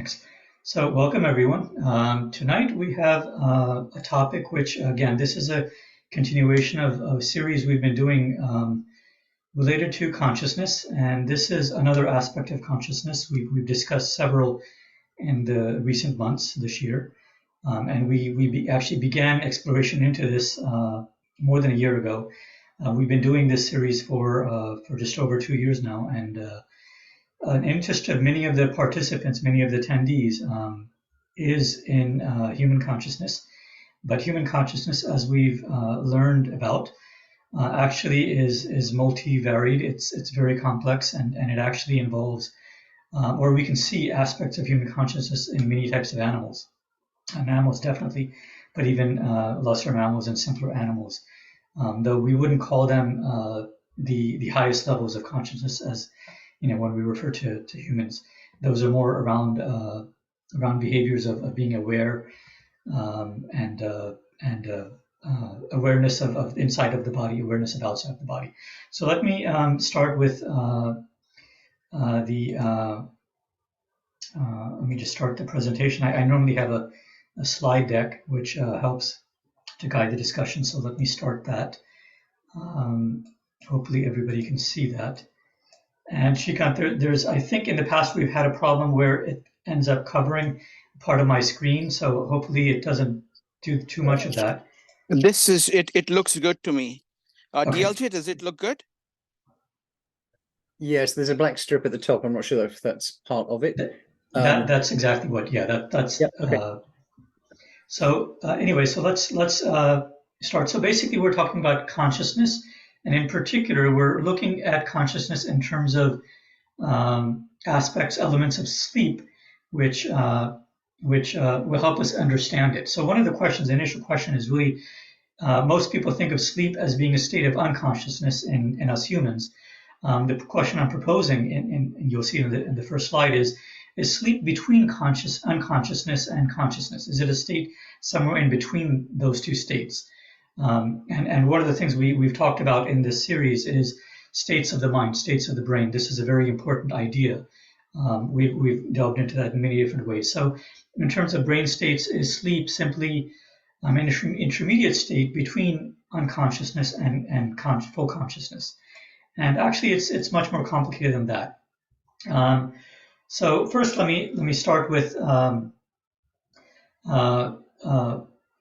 Thanks. So welcome everyone. Tonight we have a topic which, again, this is a continuation of a series we've been doing related to consciousness, and this is another aspect of consciousness. We've discussed several in the recent months this year, and we actually began exploration into this more than a year ago. We've been doing this series for just over 2 years now, and an interest of many of the participants, many of the attendees, is in human consciousness. But human consciousness, as we've learned about, actually is multivariate. It's very complex, and it actually involves, or we can see aspects of human consciousness in many types of animals. Mammals definitely, but even lesser mammals and simpler animals. Though we wouldn't call them the highest levels of consciousness, as when we refer to humans. Those are more around behaviors of being aware, and awareness of inside of the body, awareness of outside of the body. So let me start with let me just start the presentation. I normally have a slide deck which helps to guide the discussion. So let me start that. Hopefully everybody can see that. And Shrikant, there's, I think in the past we've had a problem where it ends up covering part of my screen. So hopefully it doesn't do too much of that. This is it. It looks good to me. Okay. DLJ, does it look good? Yes, there's a black strip at the top. I'm not sure if that's part of it. That's exactly what. Yeah, that's. Yep, okay. Anyway, so let's start. So basically, we're talking about consciousness, and in particular, we're looking at consciousness in terms of aspects, elements of sleep, which will help us understand it. So one of the questions, the initial question, is really most people think of sleep as being a state of unconsciousness in us humans. The question I'm proposing, and you'll see in the first slide, is sleep between unconsciousness and consciousness? Is it a state somewhere in between those two states? And one of the things we've talked about in this series is states of the mind, states of the brain. This is a very important idea. We've delved into that in many different ways. So in terms of brain states, is sleep simply an intermediate state between unconsciousness and full consciousness? And actually, it's much more complicated than that. So first, let me start with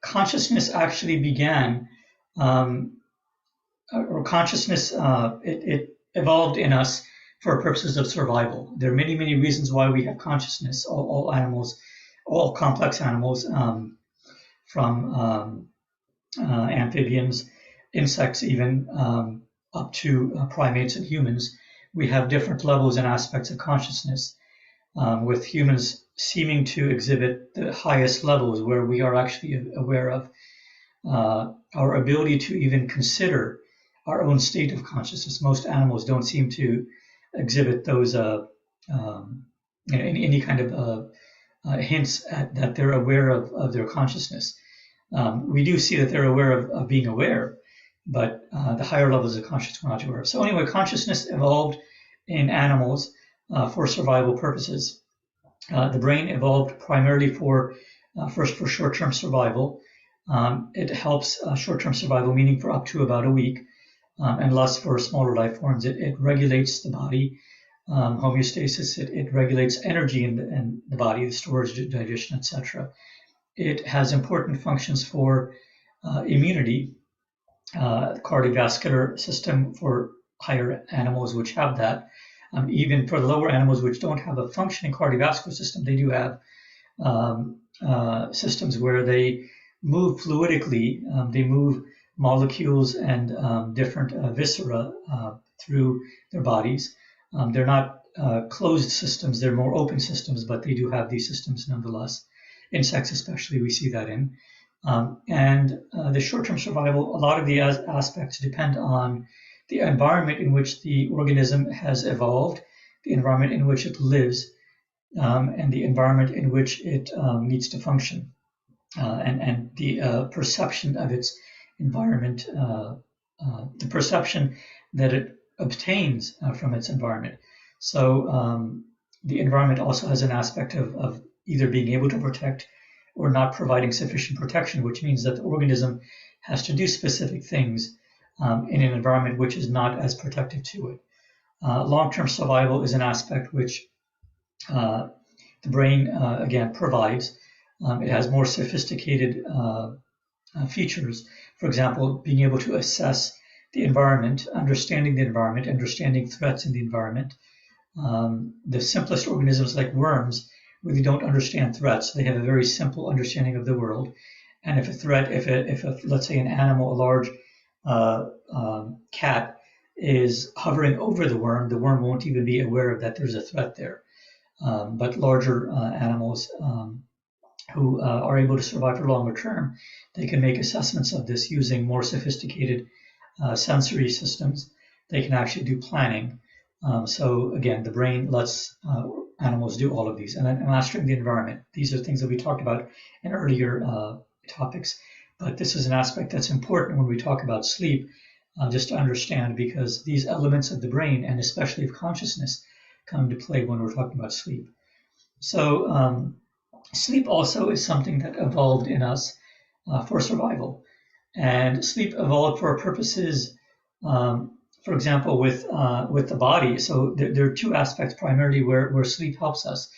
consciousness. Actually began, or consciousness, it evolved in us for purposes of survival. There are many reasons why we have consciousness. All animals, all complex animals, from amphibians, insects, even up to primates and humans, we have different levels and aspects of consciousness, with humans seeming to exhibit the highest levels, where we are actually aware of our ability to even consider our own state of consciousness. Most animals don't seem to exhibit those any kind of hints that they're aware of their consciousness. We do see that they're aware of being aware, but the higher levels of consciousness we're not aware of. So anyway, consciousness evolved in animals for survival purposes. The brain evolved primarily first for short-term survival. It helps short-term survival, meaning for up to about a week, and less for smaller life forms. It regulates the body, homeostasis. It regulates energy in the body, the storage, digestion, etc. It has important functions for immunity, cardiovascular system for higher animals which have that. Even for the lower animals which don't have a functioning cardiovascular system, they do have systems where they move fluidically. They move molecules and different viscera through their bodies. They're not closed systems, they're more open systems, but they do have these systems nonetheless. Insects especially, we see that in. And the short-term survival, a lot of the aspects depend on the environment in which the organism has evolved, the environment in which it lives, and the environment in which it needs to function, and the perception of its environment, the perception that it obtains from its environment. So the environment also has an aspect of either being able to protect or not providing sufficient protection, which means that the organism has to do specific things in an environment which is not as protective to it. Long-term survival is an aspect which the brain, again, provides. It has more sophisticated features. For example, being able to assess the environment, understanding threats in the environment. The simplest organisms like worms really don't understand threats. They have a very simple understanding of the world. And if a threat, if let's say an animal, a large cat is hovering over the worm won't even be aware that there's a threat there. But larger animals who are able to survive for longer term, they can make assessments of this using more sophisticated sensory systems. They can actually do planning. So again, the brain lets animals do all of these. And then mastering the environment. These are things that we talked about in earlier topics. But this is an aspect that's important when we talk about sleep, just to understand, because these elements of the brain, and especially of consciousness, come into play when we're talking about sleep. So sleep also is something that evolved in us for survival. And sleep evolved for purposes, for example, with the body. So there are two aspects primarily where sleep helps us,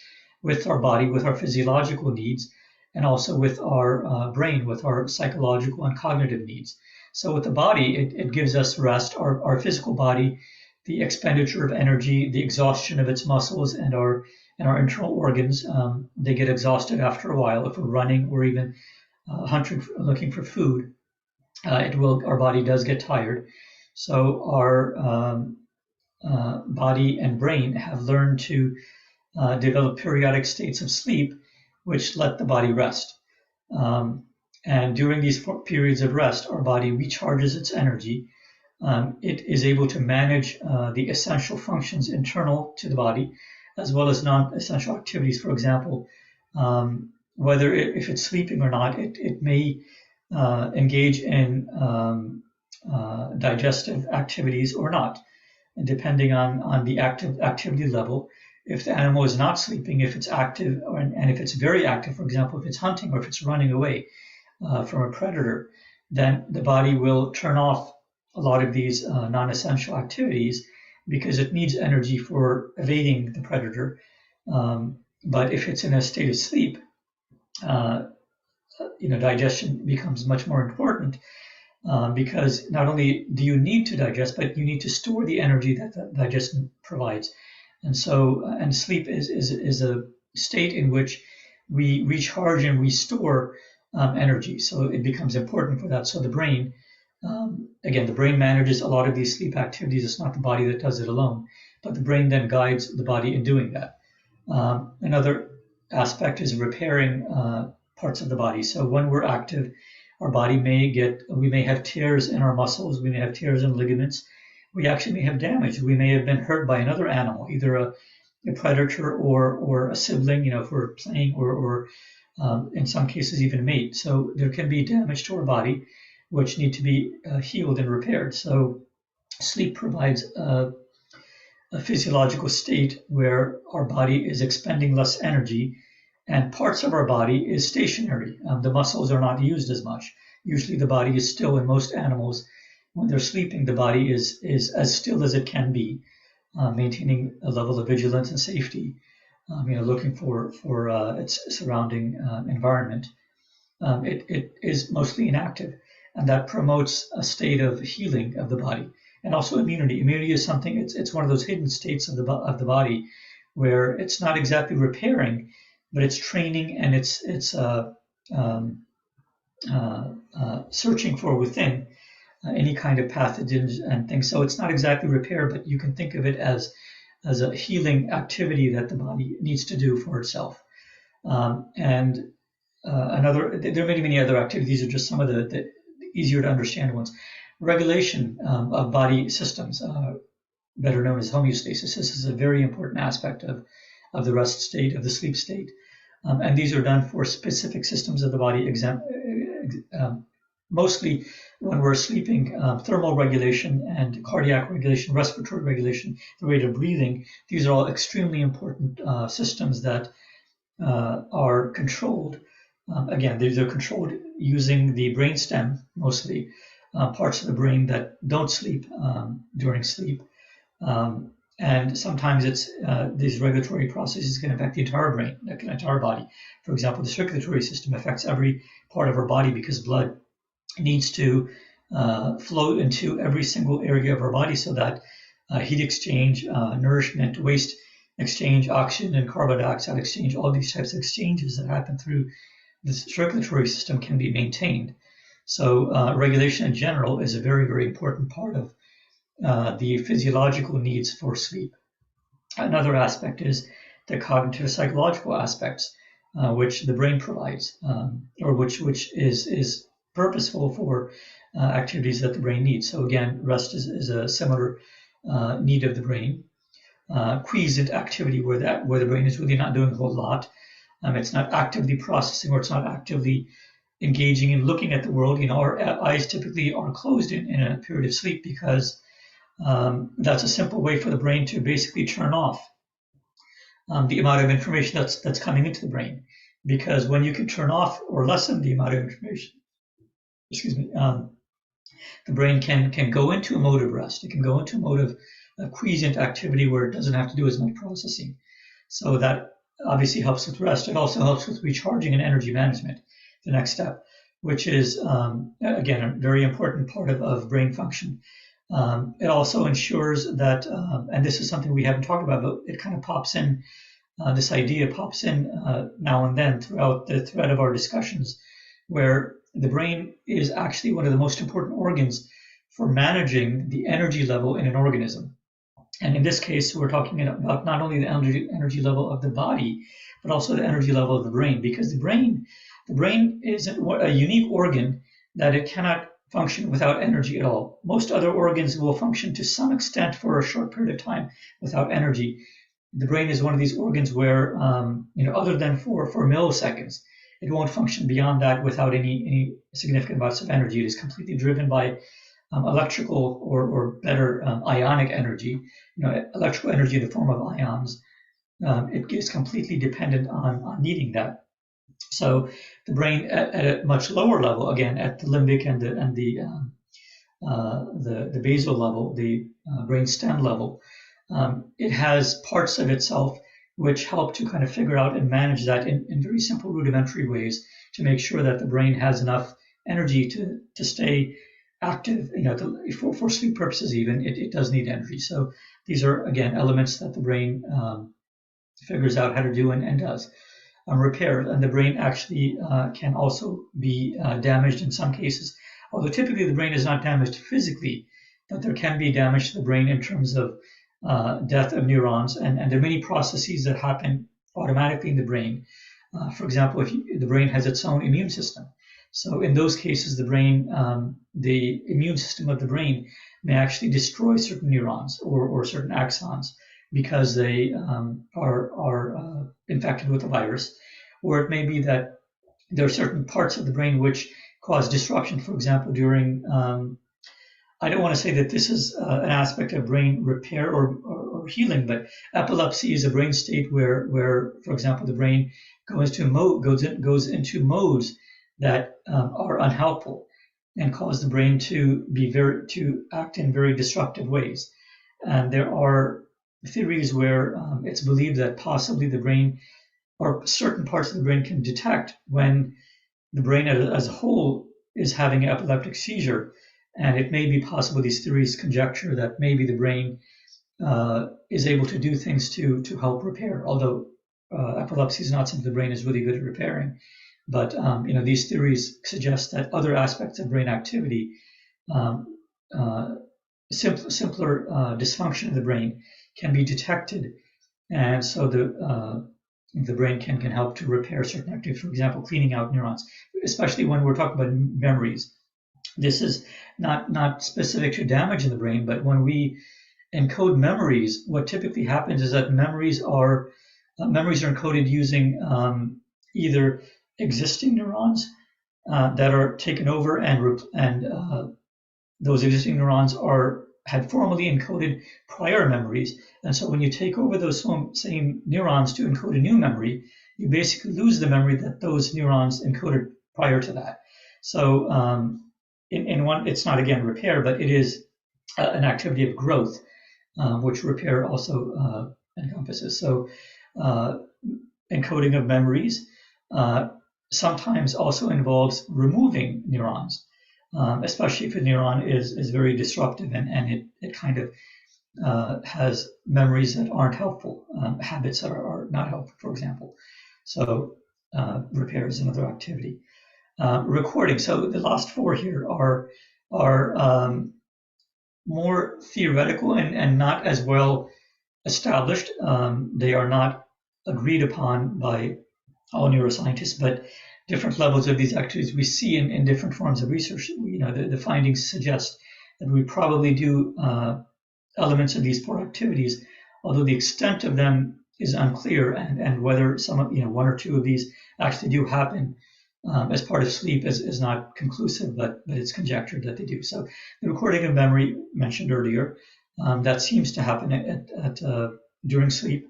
with our body, with our physiological needs, and also with our brain, with our psychological and cognitive needs. So with the body, it gives us rest. Our physical body, the expenditure of energy, the exhaustion of its muscles, and our internal organs, they get exhausted after a while. If we're running or even hunting, looking for food, our body does get tired. So our body and brain have learned to develop periodic states of sleep, which let the body rest. And during these periods of rest, our body recharges its energy. It is able to manage the essential functions internal to the body, as well as non-essential activities. For example, whether if it's sleeping or not, it may engage in digestive activities or not, and depending on the activity level. If the animal is not sleeping, if it's active, and if it's very active, for example, if it's hunting or if it's running away from a predator, then the body will turn off a lot of these non-essential activities because it needs energy for evading the predator. But if it's in a state of sleep, digestion becomes much more important because not only do you need to digest, but you need to store the energy that the digestion provides. And so, and sleep is a state in which we recharge and restore energy. So it becomes important for that. So the brain, again, the brain manages a lot of these sleep activities. It's not the body that does it alone, but the brain then guides the body in doing that. Another aspect is repairing parts of the body. So when we're active, our body we may have tears in our muscles, we may have tears in ligaments, we actually may have damage. We may have been hurt by another animal, either a predator or a sibling, if we're playing, or in some cases even a mate. So there can be damage to our body, which need to be healed and repaired. So sleep provides a physiological state where our body is expending less energy, and parts of our body is stationary. The muscles are not used as much. Usually the body is still. In most animals, when they're sleeping, the body is as still as it can be, maintaining a level of vigilance and safety, looking for its surrounding environment. It is mostly inactive, and that promotes a state of healing of the body, and also immunity. Immunity is something, it's one of those hidden states of the body where it's not exactly repairing, but it's training, and it's searching for within any kind of pathogens and things. So it's not exactly repair, but you can think of it as a healing activity that the body needs to do for itself. There are many other activities. These are just some of the easier to understand ones. Regulation of body systems, better known as homeostasis. This is a very important aspect of the rest state, of the sleep state. And these are done for specific systems of the body, mostly when we're sleeping. Thermal regulation and cardiac regulation, respiratory regulation, the rate of breathing, these are all extremely important systems that are controlled. Again, they're controlled using the brainstem mostly, parts of the brain that don't sleep during sleep. And sometimes it's these regulatory processes can affect the entire brain, like the entire body. For example, the circulatory system affects every part of our body because blood needs to flow into every single area of our body so that heat exchange, nourishment, waste exchange, oxygen and carbon dioxide exchange, all these types of exchanges that happen through the circulatory system can be maintained. So regulation in general is a very, very important part of the physiological needs for sleep. Another aspect is the cognitive psychological aspects, which the brain provides, or which is purposeful for activities that the brain needs. So again, rest is a similar need of the brain. Quiescent activity where the brain is really not doing a whole lot. It's not actively processing, or it's not actively engaging in looking at the world. Our eyes typically are closed in a period of sleep because that's a simple way for the brain to basically turn off the amount of information that's coming into the brain. Because when you can turn off or lessen the amount of information, the brain can go into a mode of rest. It can go into a mode of quiescent activity where it doesn't have to do as much processing. So that obviously helps with rest. It also helps with recharging and energy management, the next step, which is, again, a very important part of brain function. It also ensures that, and this is something we haven't talked about, but it kind of pops in, this idea pops in now and then throughout the thread of our discussions, where the brain is actually one of the most important organs for managing the energy level in an organism. And in this case, we're talking about not only the energy level of the body, but also the energy level of the brain, because the brain is a unique organ that it cannot function without energy at all. Most other organs will function to some extent for a short period of time without energy. The brain is one of these organs where, other than for milliseconds, it won't function beyond that without any significant amounts of energy. It is completely driven by electrical or better ionic energy, electrical energy in the form of ions. It is completely dependent on needing that. So the brain at a much lower level, again at the limbic and the basal level, the brain stem level, it has parts of itself which help to kind of figure out and manage that in very simple rudimentary ways to make sure that the brain has enough energy to stay active, for sleep purposes even, it does need energy. So these are, again, elements that the brain figures out how to do and does. Repair, and the brain actually can also be damaged in some cases. Although typically the brain is not damaged physically, but there can be damage to the brain in terms of death of neurons, and there are many processes that happen automatically in the brain. For example, if the brain has its own immune system. So in those cases, the immune system of the brain may actually destroy certain neurons or certain axons because they are infected with a virus. Or it may be that there are certain parts of the brain which cause disruption. For example, during, I don't want to say that this is an aspect of brain repair or healing, but epilepsy is a brain state where, for example, the brain goes into modes that are unhelpful and cause the brain to act in very disruptive ways. And there are theories where it's believed that possibly the brain or certain parts of the brain can detect when the brain as a whole is having an epileptic seizure. And it may be possible, these theories conjecture that maybe the brain is able to do things to help repair, although epilepsy is not something the brain is really good at repairing. But these theories suggest that other aspects of brain activity, simpler dysfunction of the brain, can be detected, and so the brain can help to repair certain activities. For example, cleaning out neurons, especially when we're talking about memories. This is not specific to damage in the brain, but when we encode memories, what typically happens is that memories are encoded using either existing neurons that are taken over, and those existing neurons had formerly encoded prior memories. And so when you take over those same neurons to encode a new memory, you basically lose the memory that those neurons encoded prior to that. So in one, it's not again repair, but it is an activity of growth, which repair also encompasses. So encoding of memories sometimes also involves removing neurons, especially if a neuron is very disruptive and it kind of has memories that aren't helpful, habits that are not helpful, for example. So repair is another activity. Recording. So the last four here are more theoretical and not as well established. They are not agreed upon by all neuroscientists, but different levels of these activities we see in different forms of research. The findings suggest that we probably do elements of these four activities, although the extent of them is unclear, and whether some of, one or two of these actually do happen as part of sleep is not conclusive, but it's conjectured that they do. So the recording of memory mentioned earlier, that seems to happen during sleep,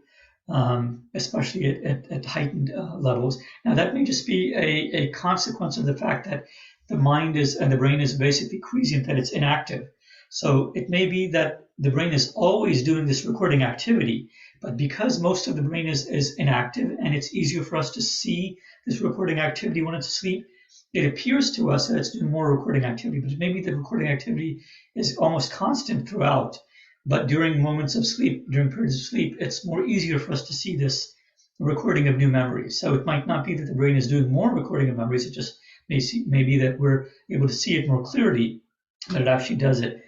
especially at heightened levels. Now that may just be a consequence of the fact that the mind and the brain is basically quiescent, that it's inactive. So it may be that the brain is always doing this recording activity, but because most of the brain is inactive and it's easier for us to see this recording activity when it's asleep, it appears to us that it's doing more recording activity, but maybe the recording activity is almost constant throughout. But during moments of sleep, during periods of sleep, it's more easier for us to see this recording of new memories. So it might not be that the brain is doing more recording of memories, it just may be that we're able to see it more clearly, but it actually does it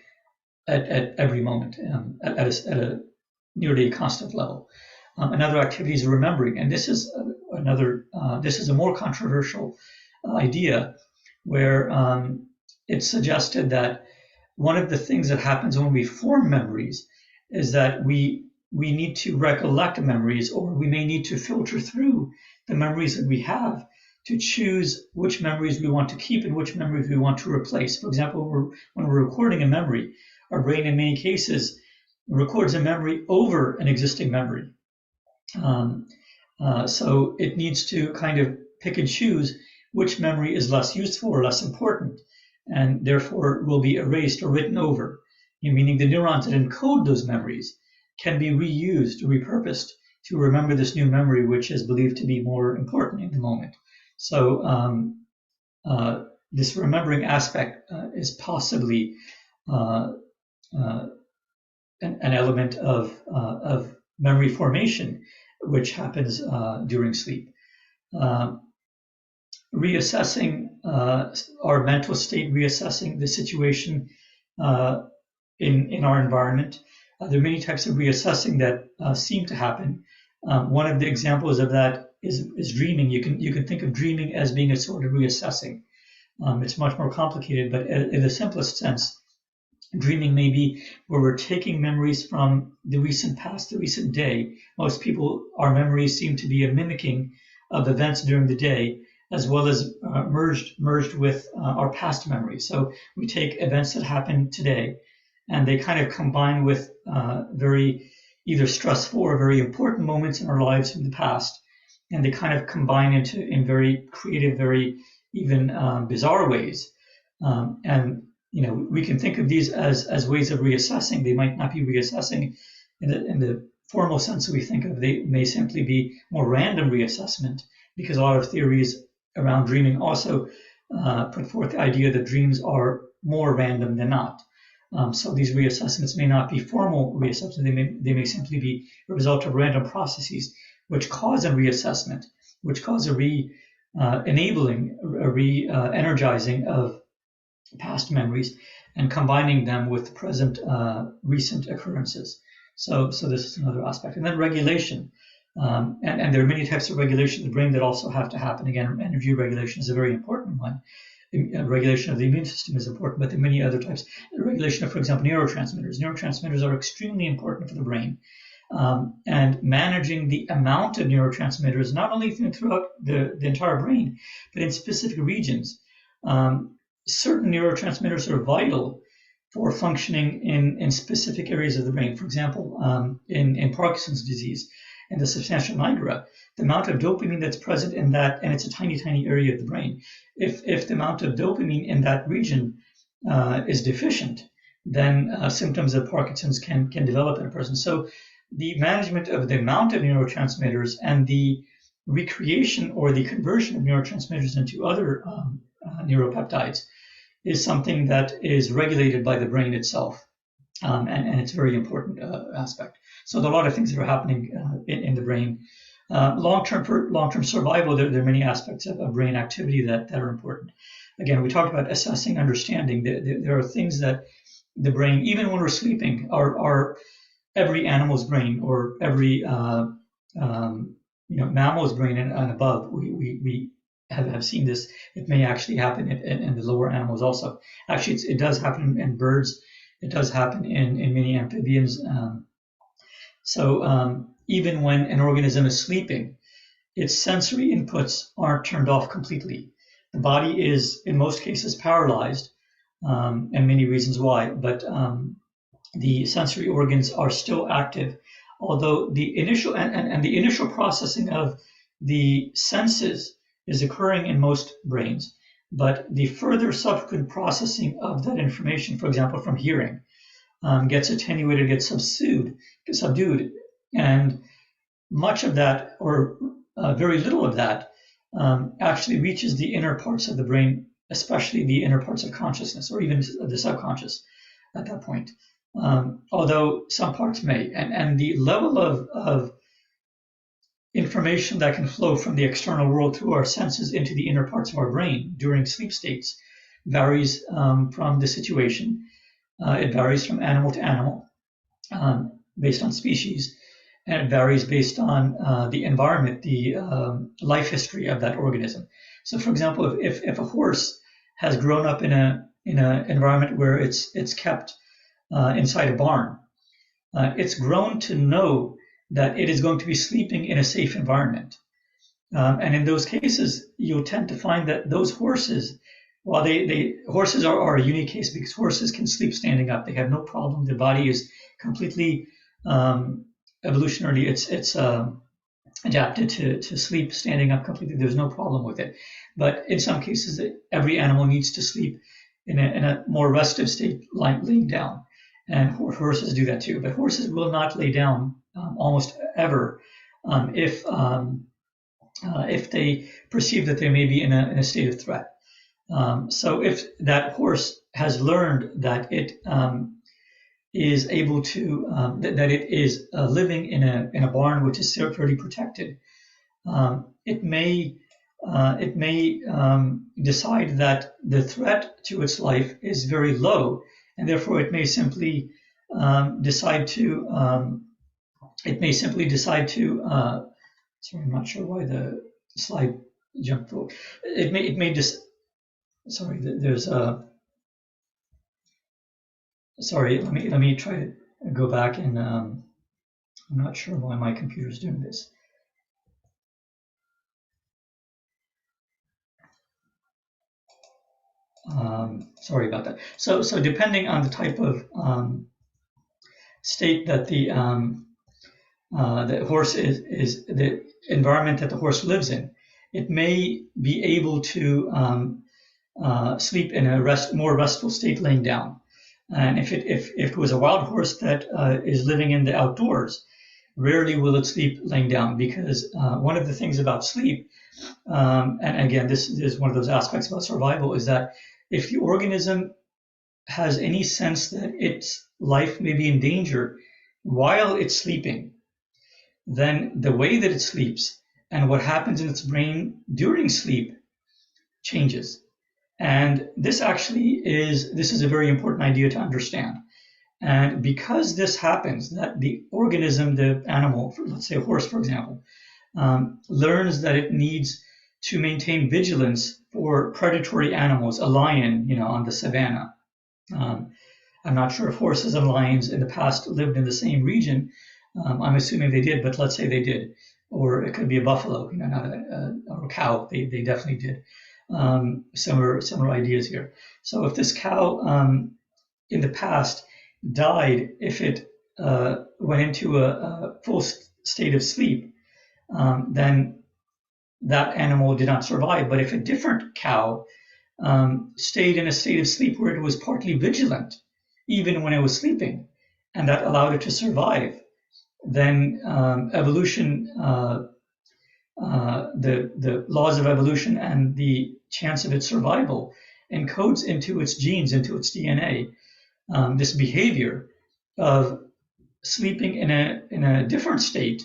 at every moment, at a nearly constant level. Another activity is remembering, and this is a more controversial idea, where it's suggested that one of the things that happens when we form memories is that we need to recollect memories, or we may need to filter through the memories that we have to choose which memories we want to keep and which memories we want to replace. For example, when we're recording a memory, our brain in many cases records a memory over an existing memory. So it needs to kind of pick and choose which memory is less useful or less important, and therefore will be erased or written over, meaning the neurons that encode those memories can be reused or repurposed to remember this new memory, which is believed to be more important in the moment. So this remembering aspect is possibly an element of memory formation, which happens during sleep. Reassessing our mental state, reassessing the situation in our environment. There are many types of reassessing that seem to happen. One of the examples of that is dreaming. You can think of dreaming as being a sort of reassessing. It's much more complicated, but in the simplest sense, dreaming may be where we're taking memories from the recent past, the recent day. Most people, our memories seem to be a mimicking of events during the day, as well as merged with our past memories. So we take events that happened today, and they kind of combine with very either stressful or very important moments in our lives from the past, and they kind of combine in very creative, very even bizarre ways. And we can think of these as ways of reassessing. They might not be reassessing in the formal sense that we think of. They may simply be more random reassessment, because a lot of theories around dreaming also put forth the idea that dreams are more random than not. So these reassessments may not be formal reassessments. They may simply be a result of random processes which cause a reassessment, which cause a enabling, a re-energizing of past memories and combining them with present recent occurrences. So this is another aspect. And then regulation. And there are many types of regulation of the brain that also have to happen. Again, energy regulation is a very important one. Regulation of the immune system is important, but there are many other types. Regulation of, for example, neurotransmitters. Neurotransmitters are extremely important for the brain. And managing the amount of neurotransmitters, not only throughout the entire brain, but in specific regions. Certain neurotransmitters are vital for functioning in specific areas of the brain. For example, in Parkinson's disease, and the substantia nigra, the amount of dopamine that's present in that, and it's a tiny, tiny area of the brain. If the amount of dopamine in that region is deficient, then symptoms of Parkinson's can develop in a person. So the management of the amount of neurotransmitters and the recreation or the conversion of neurotransmitters into other neuropeptides is something that is regulated by the brain itself. And it's a very important aspect. So there are a lot of things that are happening in the brain. Long-term survival, there are many aspects of brain activity that are important. Again, we talked about assessing, understanding. There are things that the brain, even when we're sleeping, are every animal's brain or every mammal's brain and above. We have seen this. It may actually happen in the lower animals also. Actually, it does happen in birds. It does happen in many amphibians. So even when an organism is sleeping, its sensory inputs aren't turned off completely. The body is, in most cases, paralyzed, and many reasons why, but the sensory organs are still active. Although the initial and the initial processing of the senses is occurring in most brains, but the further subsequent processing of that information, for example, from hearing, gets attenuated, gets subdued, and much of that, or very little of that, actually reaches the inner parts of the brain, especially the inner parts of consciousness, or even the subconscious at that point. Although some parts may, and the level of information that can flow from the external world through our senses into the inner parts of our brain during sleep states varies from the situation. It varies from animal to animal based on species, and it varies based on the environment, the life history of that organism. So, for example, if a horse has grown up in an environment where it's kept inside a barn, it's grown to know that it is going to be sleeping in a safe environment. And in those cases, you'll tend to find that those horses, while horses are a unique case because horses can sleep standing up. They have no problem. Their body is completely evolutionarily, it's adapted to sleep standing up completely. There's no problem with it. But in some cases, every animal needs to sleep in a more restive state, like laying down. And horses do that too. But horses will not lay down almost ever if they perceive that they may be in a state of threat. So if that horse has learned that it is able to that it is living in a barn which is fairly protected, it may decide that the threat to its life is very low, and therefore it may simply decide to sorry, I'm not sure why the slide jumped forward. It may just sorry, there's a sorry, let me try to go back, and I'm not sure why my computer's doing this. Sorry about that. So depending on the type of state that the horse is the environment that the horse lives in, it may be able to sleep in a more restful state laying down. And if it was a wild horse that is living in the outdoors, rarely will it sleep laying down, because one of the things about sleep, and again, this is one of those aspects about survival, is that if the organism has any sense that its life may be in danger while it's sleeping, then the way that it sleeps and what happens in its brain during sleep changes. And this is a very important idea to understand. And because this happens, that the organism, the animal, let's say a horse, for example, learns that it needs to maintain vigilance for predatory animals, a lion, on the savannah. I'm not sure if horses and lions in the past lived in the same region. I'm assuming they did, but let's say they did. Or it could be a buffalo, or a cow. They definitely did. Similar ideas here. So if this cow in the past died, if it went into a full state of sleep, then that animal did not survive. But if a different cow stayed in a state of sleep where it was partly vigilant, even when it was sleeping, and that allowed it to survive, then evolution, the laws of evolution and the chance of its survival encodes into its genes, into its DNA, this behavior of sleeping in a different state,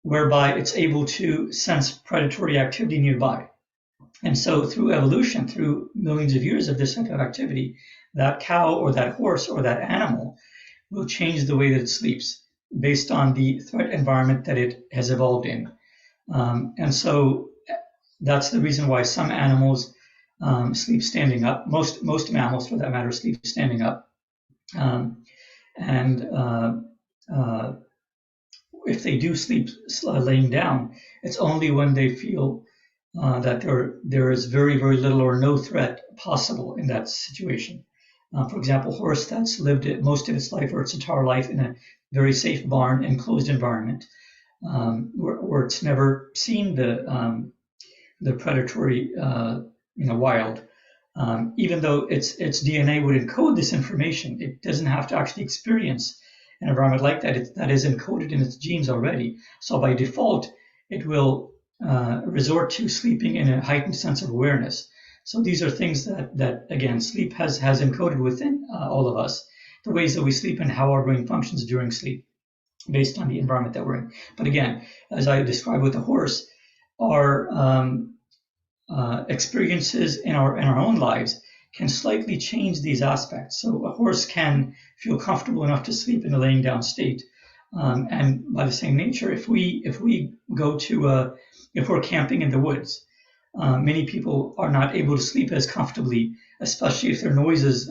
whereby it's able to sense predatory activity nearby. And so through evolution, through millions of years of this type of activity, that cow or that horse or that animal will change the way that it sleeps based on the threat environment that it has evolved in. And so that's the reason why some animals sleep standing up. Most mammals, for that matter, sleep standing up. If they do sleep laying down, it's only when they feel that there is very, very little or no threat possible in that situation. For example, a horse that's lived most of its life or its entire life in a very safe barn, enclosed environment, where it's never seen the predatory, wild. Even though its DNA would encode this information, it doesn't have to actually experience an environment like that. That is encoded in its genes already. So by default, it will resort to sleeping in a heightened sense of awareness. So these are things that again, sleep has encoded within all of us, the ways that we sleep and how our brain functions during sleep, based on the environment that we're in. But again, as I described with the horse, our experiences in our own lives can slightly change these aspects. So a horse can feel comfortable enough to sleep in a laying down state, and by the same nature, if we go to if we're camping in the woods, many people are not able to sleep as comfortably, especially if there are noises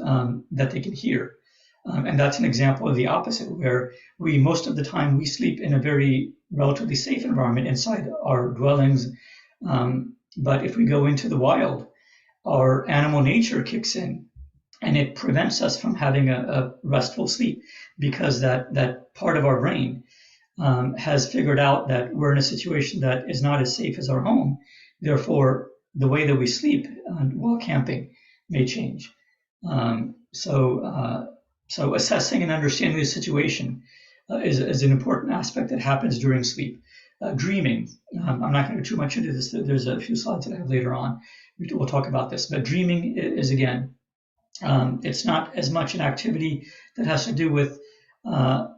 that they can hear. And that's an example of the opposite, where most of the time we sleep in a very relatively safe environment inside our dwellings. But if we go into the wild, our animal nature kicks in and it prevents us from having a restful sleep, because that part of our brain has figured out that we're in a situation that is not as safe as our home. Therefore, the way that we sleep while camping may change. So assessing and understanding the situation is an important aspect that happens during sleep. Dreaming, I'm not going to go too much into this. There's a few slides that I have later on. We'll talk about this. But dreaming is, again, it's not as much an activity that has to do with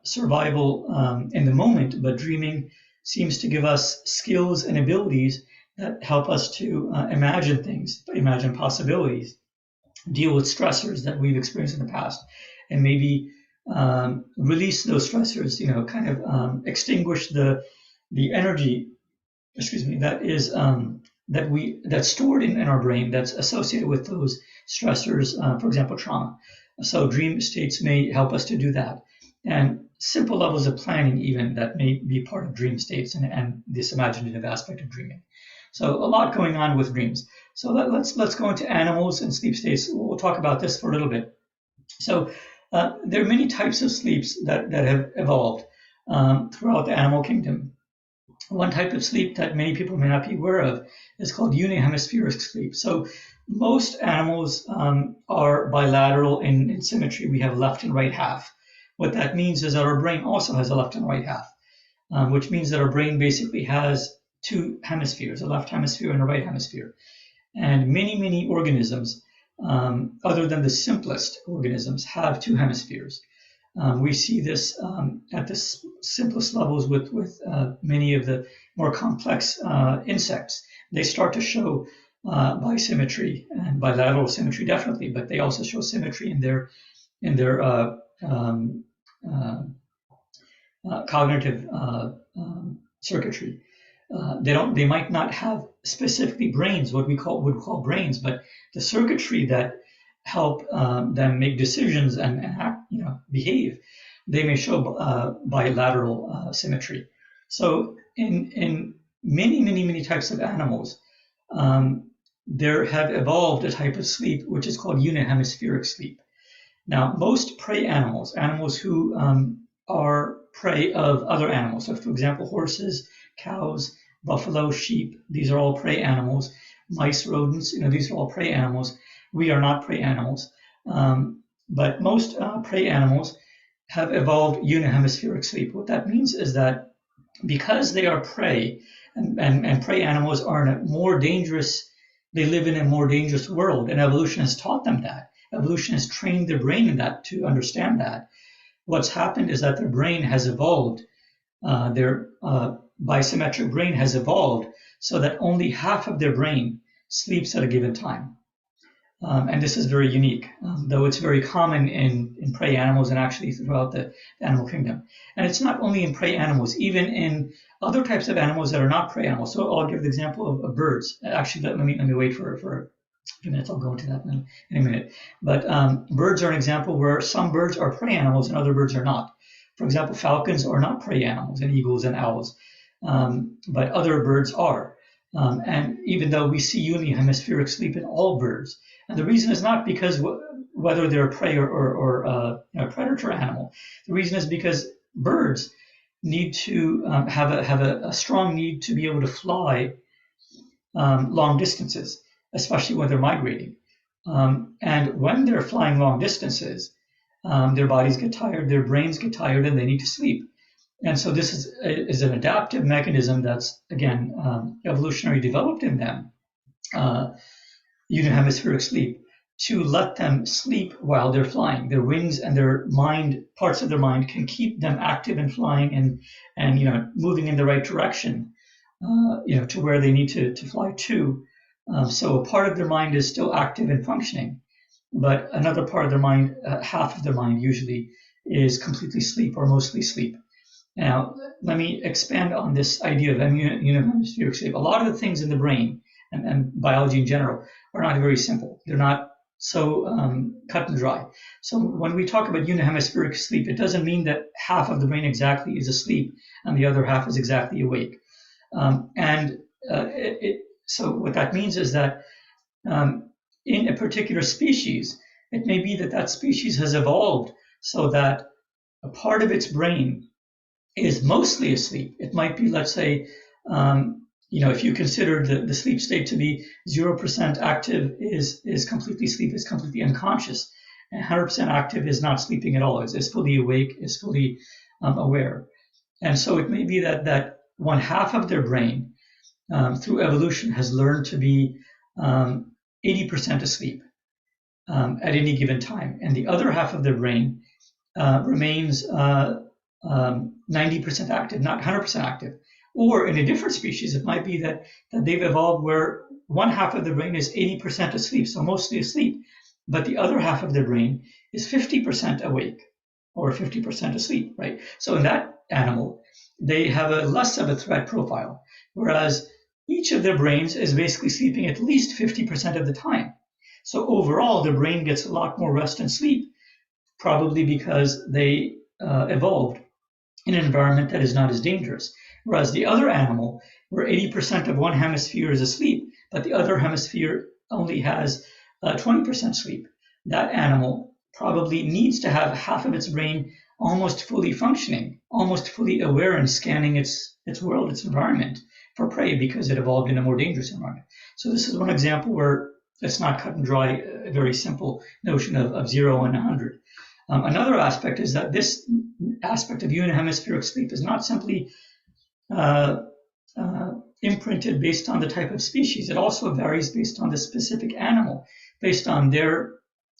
survival in the moment, but dreaming seems to give us skills and abilities that help us to imagine things, imagine possibilities, deal with stressors that we've experienced in the past, and maybe release those stressors, kind of extinguish the energy, that is that's stored in our brain that's associated with those stressors, for example, trauma. So dream states may help us to do that, and simple levels of planning even that may be part of dream states and this imaginative aspect of dreaming. So a lot going on with dreams. So let's go into animals and sleep states. We'll talk about this for a little bit. So there are many types of sleeps that have evolved throughout the animal kingdom. One type of sleep that many people may not be aware of is called unihemispheric sleep. So most animals are bilateral in symmetry. We have left and right half. What that means is that our brain also has a left and right half, which means that our brain basically has two hemispheres, a left hemisphere and a right hemisphere. And many organisms, other than the simplest organisms, have two hemispheres. We see this at the simplest levels with many of the more complex insects. They start to show bisymmetry and bilateral symmetry, definitely, but they also show symmetry in their cognitive circuitry. They might not have specifically brains, what we would call brains, but the circuitry that help them make decisions and act, behave, they may show bilateral symmetry. So in many types of animals, there have evolved a type of sleep which is called unihemispheric sleep. Now, most prey animals who are prey of other animals. So, for example, horses, cows, buffalo, sheep, these are all prey animals. Mice, rodents, these are all prey animals. We are not prey animals. But most prey animals have evolved unihemispheric sleep. What that means is that because they are prey, and prey animals are in a more dangerous, they live in a more dangerous world, and evolution has taught them that. Evolution has trained their brain in that to understand that. What's happened is that their brain has evolved, their bisymmetric brain has evolved so that only half of their brain sleeps at a given time. And this is very unique, though it's very common in prey animals and actually throughout the animal kingdom. And it's not only in prey animals, even in other types of animals that are not prey animals. So I'll give the example of birds. Actually, let me wait for a few minutes. I'll go into that in a minute. But birds are an example where some birds are prey animals and other birds are not. For example, falcons are not prey animals, and eagles and owls, but other birds are. And even though we see unihemispheric sleep in all birds, and the reason is not because whether they're a prey or a predator animal. The reason is because birds need to have a strong need to be able to fly long distances, especially when they're migrating. And when they're flying long distances, their bodies get tired, their brains get tired, and they need to sleep. And so this is an adaptive mechanism that's, again, evolutionary developed in them, unihemispheric sleep, to let them sleep while they're flying. Their wings and their mind, parts of their mind, can keep them active and flying and moving in the right direction, to where they need to fly to. So a part of their mind is still active and functioning, but another part of their mind, half of their mind usually, is completely sleep or mostly sleep. Now, let me expand on this idea of unihemispheric sleep. A lot of the things in the brain and biology in general are not very simple. They're not so cut and dry. So when we talk about unihemispheric sleep, it doesn't mean that half of the brain exactly is asleep and the other half is exactly awake. So what that means is that in a particular species, it may be that species has evolved so that a part of its brain is mostly asleep. It might be, let's say, if you consider the sleep state to be 0% active is completely asleep, is completely unconscious, and 100% active is not sleeping at all, is fully awake, is fully aware. And so it may be that one half of their brain, through evolution, has learned to be 80% asleep at any given time, and the other half of their brain remains 90% active, not 100% active. Or in a different species, it might be that they've evolved where one half of the brain is 80% asleep, so mostly asleep, but the other half of the brain is 50% awake or 50% asleep, right? So in that animal, they have a less of a threat profile, whereas each of their brains is basically sleeping at least 50% of the time. So overall, the brain gets a lot more rest and sleep, probably because they evolved in an environment that is not as dangerous. Whereas the other animal, where 80% of one hemisphere is asleep, but the other hemisphere only has 20% sleep, that animal probably needs to have half of its brain almost fully functioning, almost fully aware and scanning its world, its environment for prey, because it evolved in a more dangerous environment. So this is one example where it's not cut and dry, a very simple notion of 0 and 100. Another aspect is that this aspect of unihemispheric sleep is not simply imprinted based on the type of species. It also varies based on the specific animal, based on their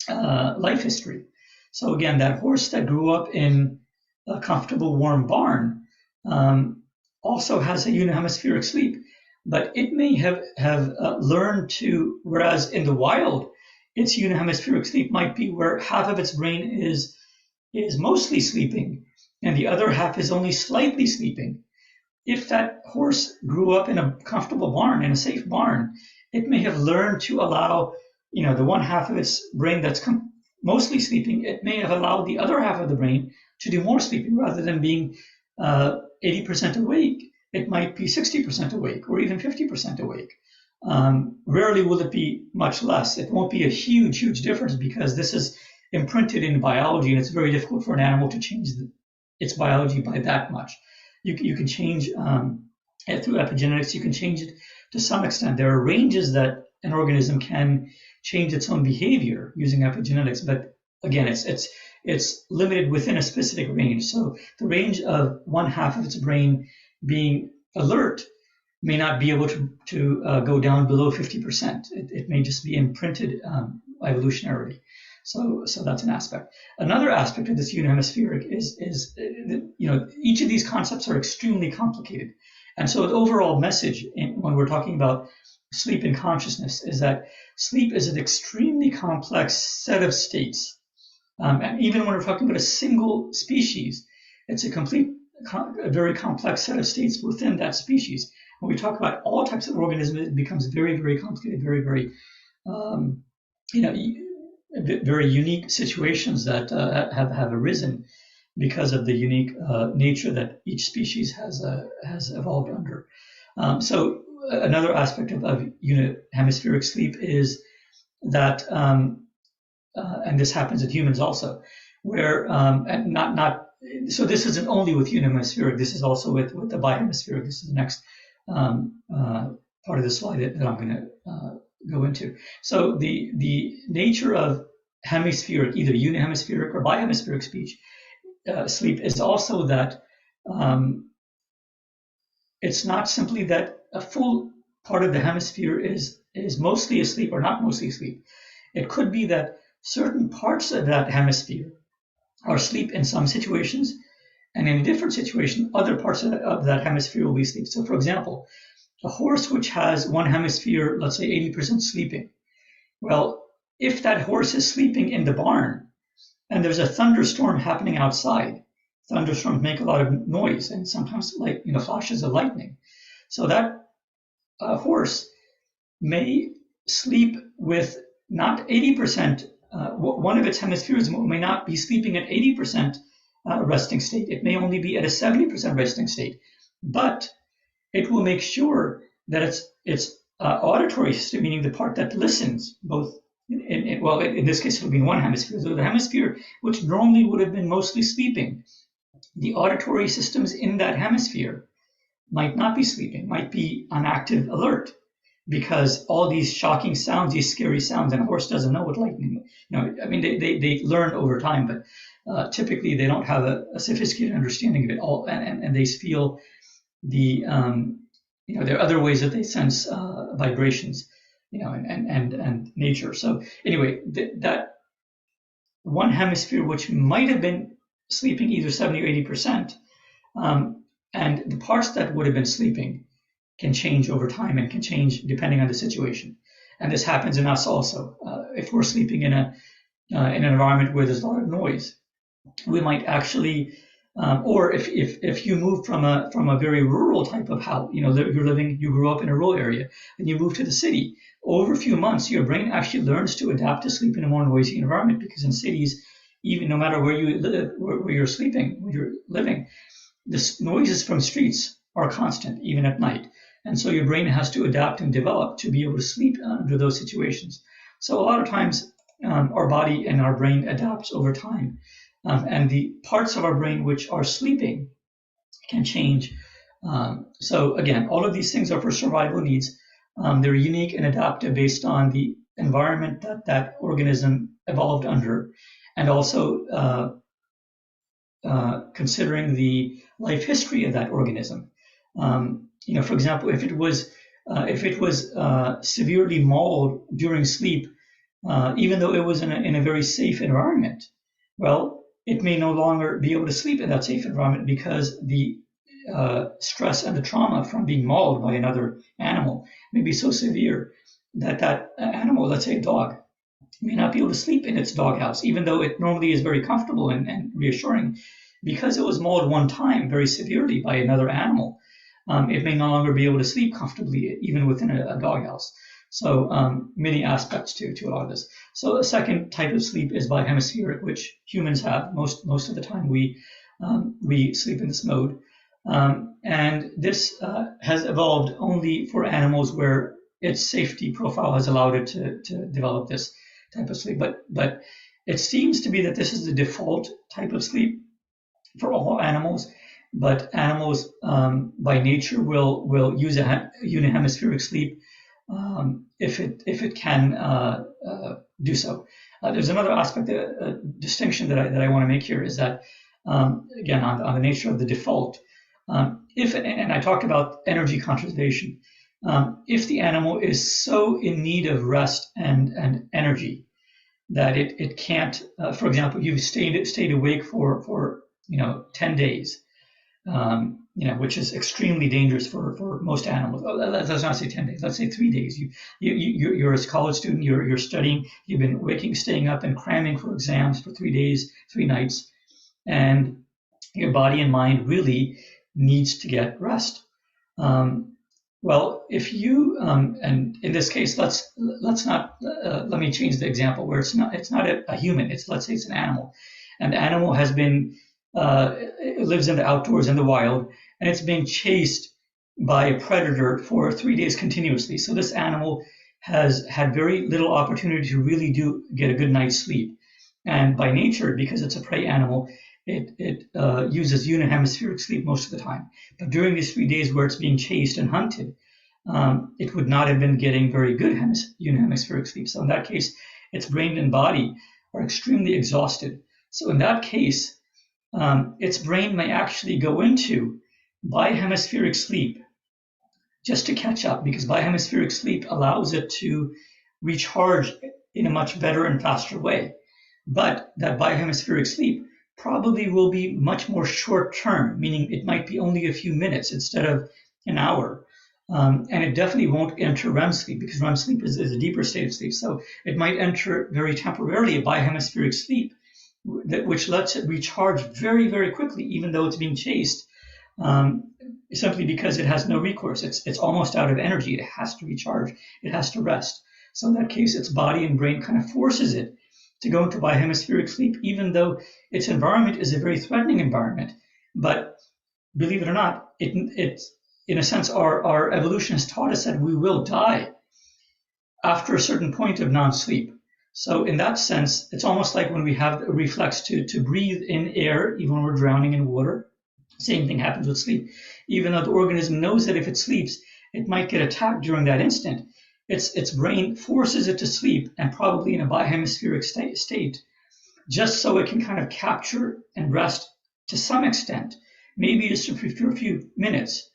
life history. So again, that horse that grew up in a comfortable, warm barn also has a unihemispheric sleep, but it may have learned to, whereas in the wild, its unihemispheric sleep might be where half of its brain is mostly sleeping and the other half is only slightly sleeping. If that horse grew up in a comfortable barn, in a safe barn, it may have learned to allow, the one half of its brain that's mostly sleeping, it may have allowed the other half of the brain to do more sleeping. Rather than being 80% awake, it might be 60% awake or even 50% awake. Rarely will it be much less. It won't be a huge difference because this is imprinted in biology, and it's very difficult for an animal to change its biology by that much. You can change through epigenetics. You can change it to some extent. There are ranges that an organism can change its own behavior using epigenetics, but again, it's limited within a specific range. So the range of one half of its brain being alert may not be able to go down below 50%. It may just be imprinted evolutionarily. So that's an aspect. Another aspect of this unihemispheric is each of these concepts are extremely complicated. And so the overall message when we're talking about sleep and consciousness is that sleep is an extremely complex set of states. And even when we're talking about a single species, it's a very complex set of states within that species. When we talk about all types of organisms, it becomes very, very complicated, very, very, very unique situations that have arisen because of the unique nature that each species has evolved under. So another aspect of unihemispheric sleep is that, and this happens in humans also, where so this isn't only with unihemispheric, this is also with the bihemispheric. This is the next part of the slide that I'm going to go into. So the nature of hemispheric, either unihemispheric or bihemispheric sleep is also that it's not simply that a full part of the hemisphere is mostly asleep or not mostly asleep. It could be that certain parts of that hemisphere are asleep in some situations, and in a different situation, other parts of that hemisphere will be asleep. So for example, a horse which has one hemisphere, let's say 80% sleeping, well, if that horse is sleeping in the barn and there's a thunderstorm happening outside, thunderstorms make a lot of noise and sometimes flashes of lightning. So that horse may sleep with not 80%, one of its hemispheres may not be sleeping at 80% resting state. It may only be at a 70% resting state, but it will make sure that its auditory system, meaning the part that listens, both in this case, it'll be in one hemisphere. So the hemisphere which normally would have been mostly sleeping, the auditory systems in that hemisphere might not be sleeping, might be on active alert, because all these shocking sounds, these scary sounds, and a horse doesn't know what lightning. They learn over time, but typically they don't have a sophisticated understanding of it all, and they feel the there are other ways that they sense vibrations, and nature. So anyway, that one hemisphere which might have been sleeping either 70 or 80%, and the parts that would have been sleeping can change over time and can change depending on the situation. And this happens in us also. If we're sleeping in an environment where there's a lot of noise, we might actually, or if you move from a very rural type of house, you grew up in a rural area and you move to the city, over a few months, your brain actually learns to adapt to sleep in a more noisy environment, because in cities, even no matter where you live, where you're sleeping, where you're living, the noises from streets are constant, even at night. And so your brain has to adapt and develop to be able to sleep under those situations. So a lot of times our body and our brain adapts over time. And the parts of our brain which are sleeping can change. So again, all of these things are for survival needs. They're unique and adaptive based on the environment that organism evolved under, and also considering the life history of that organism. For example, if it was severely mauled during sleep, even though it was in a very safe environment, well, it may no longer be able to sleep in that safe environment because the stress and the trauma from being mauled by another animal may be so severe that animal, let's say a dog, may not be able to sleep in its doghouse, even though it normally is very comfortable and reassuring, because it was mauled one time very severely by another animal. It may no longer be able to sleep comfortably, even within a doghouse. So many aspects to a lot of this. So a second type of sleep is bihemispheric, which humans have. Most of the time we sleep in this mode. And this has evolved only for animals where its safety profile has allowed it to develop this type of sleep. But it seems to be that this is the default type of sleep. for all animals, but animals by nature will use a unihemispheric sleep if it can do so. There's another aspect, distinction that I want to make here is that again on the nature of the default. And I talked about energy conservation. If the animal is so in need of rest and energy that it can't, for example, you've stayed awake for 10 days, which is extremely dangerous for most animals. Let's not say 10 days. Let's say 3 days. You're a college student. You're studying. You've been staying up and cramming for exams for 3 days, 3 nights, and your body and mind really needs to get rest. Well, if you and in this case, let's not let me change the example where it's not a human. Let's say it's an animal, and the animal has been it lives in the outdoors in the wild, and it's being chased by a predator for 3 days continuously. So this animal has had very little opportunity to really get a good night's sleep, and by nature, because it's a prey animal, it uses unihemispheric sleep most of the time. But during these 3 days where it's being chased and hunted, it would not have been getting very good unihemispheric sleep. So in that case, its brain and body are extremely exhausted. So in that case, its brain may actually go into bihemispheric sleep just to catch up, because bihemispheric sleep allows it to recharge in a much better and faster way. But that bihemispheric sleep probably will be much more short term, meaning it might be only a few minutes instead of an hour. And it definitely won't enter REM sleep, because REM sleep is a deeper state of sleep. So it might enter very temporarily a bihemispheric sleep, which lets it recharge very, very quickly, even though it's being chased, simply because it has no recourse. It's almost out of energy. It has to recharge. It has to rest. So in that case, its body and brain kind of forces it to go into bihemispheric sleep, even though its environment is a very threatening environment. But believe it or not, it's in a sense, our evolution has taught us that we will die after a certain point of non-sleep. So in that sense, it's almost like when we have a reflex to breathe in air, even when we're drowning in water. Same thing happens with sleep. Even though the organism knows that if it sleeps, it might get attacked during that instant, its brain forces it to sleep, and probably in a bihemispheric state, just so it can kind of capture and rest to some extent, maybe just for a few minutes.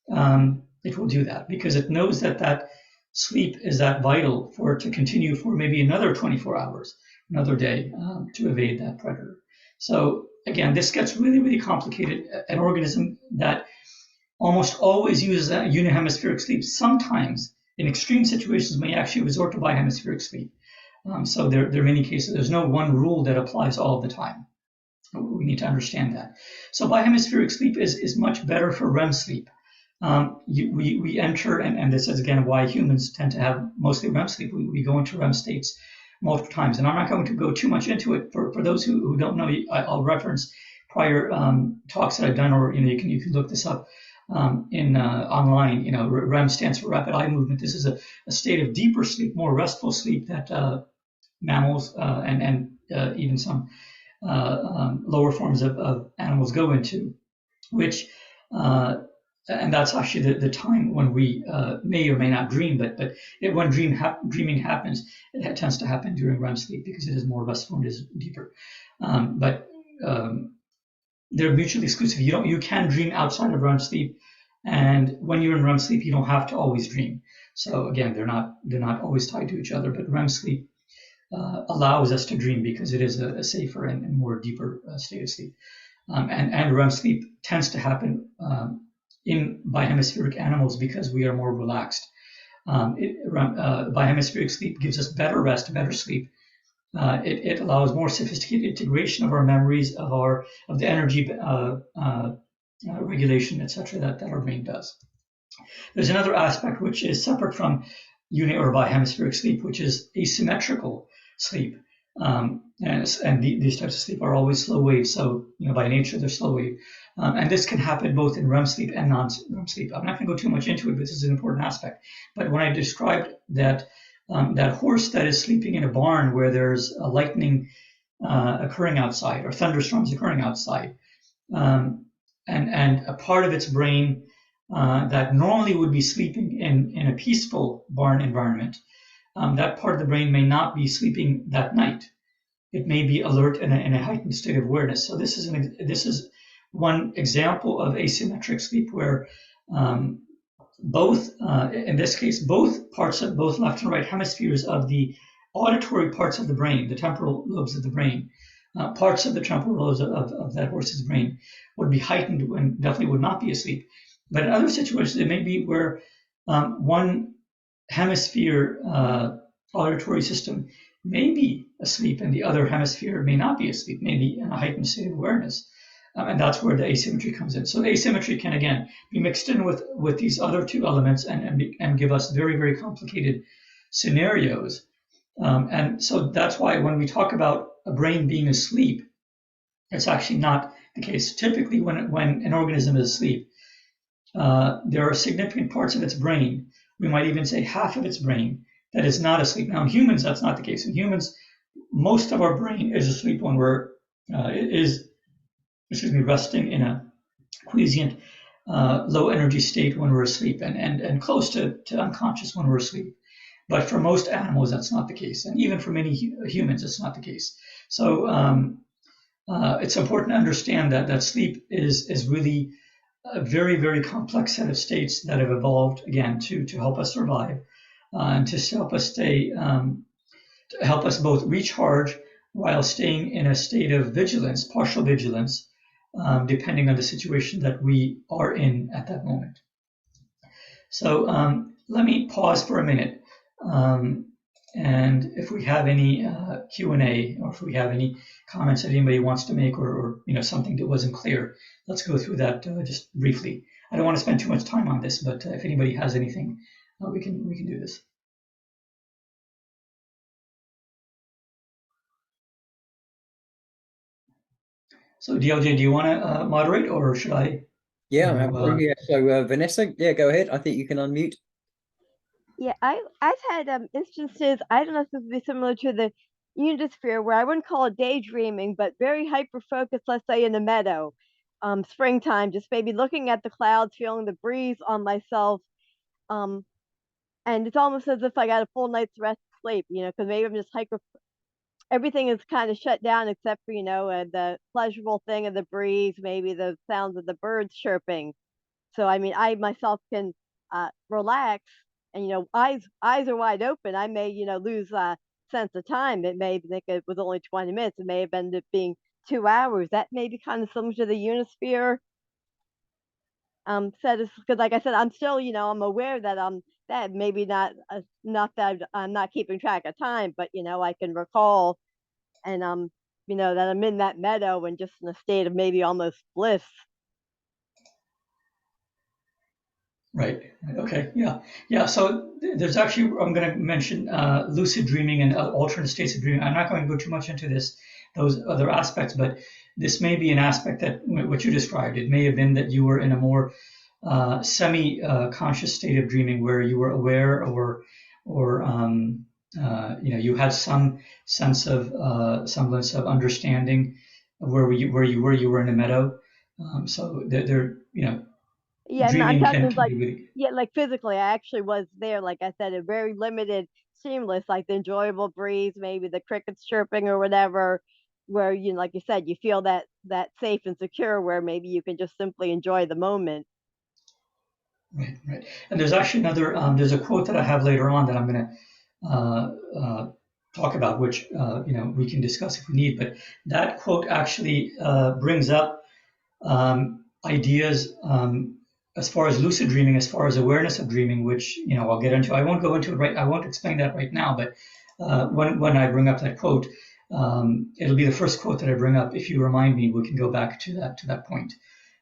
It will do that because it knows that sleep is that vital for it to continue for maybe another 24 hours, another day, to evade that predator. So again, this gets really, really complicated. An organism that almost always uses that unihemispheric sleep, sometimes in extreme situations may actually resort to bihemispheric sleep. So there are many cases. There's no one rule that applies all the time. We need to understand that. So bihemispheric sleep is much better for REM sleep. We enter, and this is again why humans tend to have mostly REM sleep. We go into REM states multiple times, and I'm not going to go too much into it. For those who don't know, I'll reference prior talks that I've done, or you can look this up online. REM stands for rapid eye movement. This is a state of deeper sleep, more restful sleep that mammals and even some lower forms of animals go into, which and that's actually the time when we may or may not dream, but when dreaming happens, it tends to happen during REM sleep because it is more restful and it is deeper. But they're mutually exclusive. You can dream outside of REM sleep, and when you're in REM sleep, you don't have to always dream. So again, they're not always tied to each other. But REM sleep allows us to dream because it is a safer and more deeper state of sleep. And REM sleep tends to happen in bihemispheric animals because we are more relaxed. Bihemispheric sleep gives us better rest, better sleep. It allows more sophisticated integration of our memories, of the energy regulation, etc., that our brain does. There's another aspect which is separate from uni or bihemispheric sleep, which is asymmetrical sleep. And these types of sleep are always slow wave. So by nature they're slow wave, and this can happen both in REM sleep and non-REM sleep. I'm not going to go too much into it, but this is an important aspect. But when I described that horse that is sleeping in a barn where there's a lightning occurring outside or thunderstorms occurring outside, and a part of its brain that normally would be sleeping in a peaceful barn environment, that part of the brain may not be sleeping that night. It may be alert in a heightened state of awareness. So this is one example of asymmetric sleep where both, in this case, both left and right hemispheres of the auditory parts of the brain, the temporal lobes of the brain, parts of the temporal lobes of that horse's brain would be heightened and definitely would not be asleep. But in other situations, it may be where one hemisphere auditory system may be asleep and the other hemisphere may not be asleep, maybe in a heightened state of awareness. And that's where the asymmetry comes in. So the asymmetry can, again, be mixed in with these other two elements and give us very, very complicated scenarios. And so that's why when we talk about a brain being asleep, it's actually not the case. Typically, when an organism is asleep, there are significant parts of its brain, we might even say half of its brain, that is not asleep. Now, in humans, that's not the case. In humans, most of our brain is asleep when we're resting in a quiescent, low energy state when we're asleep, and close to unconscious when we're asleep. But for most animals, that's not the case, and even for many humans, it's not the case. So it's important to understand that sleep is really a very, very complex set of states that have evolved, again, to help us survive and to help us to help us both recharge while staying in a state of vigilance, partial vigilance, depending on the situation that we are in at that moment. So let me pause for a minute, and if we have any Q&A, or if we have any comments that anybody wants to make, or something that wasn't clear, let's go through that just briefly. I don't want to spend too much time on this, but if anybody has anything, we can do this. So DLJ, do you want to moderate, or should I? Yeah, absolutely. So Vanessa, yeah, go ahead. I think you can unmute. Yeah, I've had instances, I don't know if this would be similar to the unisphere, where I wouldn't call it daydreaming, but very hyper focused, let's say in the meadow, springtime, just maybe looking at the clouds, feeling the breeze on myself. And it's almost as if I got a full night's rest sleep, because maybe I'm just everything is kind of shut down except for, the pleasurable thing of the breeze, maybe the sounds of the birds chirping. So, I mean, I myself can relax, and eyes are wide open. I may lose sense of time. It may think it was only 20 minutes. It may have ended up being 2 hours. That may be kind of similar to the unisphere. Because like I said, I'm still I'm aware that that maybe not that I'm not keeping track of time, but I can recall, and that I'm in that meadow and just in a state of maybe almost bliss. Right. Okay. Yeah. So there's actually, I'm going to mention lucid dreaming and alternate states of dreaming. I'm not going to go too much into those other aspects, but this may be an aspect that what you described. It may have been that you were in a more semi-conscious state of dreaming where you were aware, or you had some sense of semblance of understanding of where you were in a meadow. So Yeah, dreaming I'm talking can like, be really, yeah, like physically, I actually was there. Like I said, a very limited, seamless, like the enjoyable breeze, maybe the crickets chirping or whatever, where like you said, you feel that safe and secure, where maybe you can just simply enjoy the moment. right. And there's actually there's a quote that I have later on that I'm going to talk about, which we can discuss if we need. But that quote actually brings up ideas as far as lucid dreaming, as far as awareness of dreaming, which I'll get into. I won't go into it I won't explain that right now. But when I bring up that quote, it'll be the first quote that I bring up. If you remind me, we can go back to that point.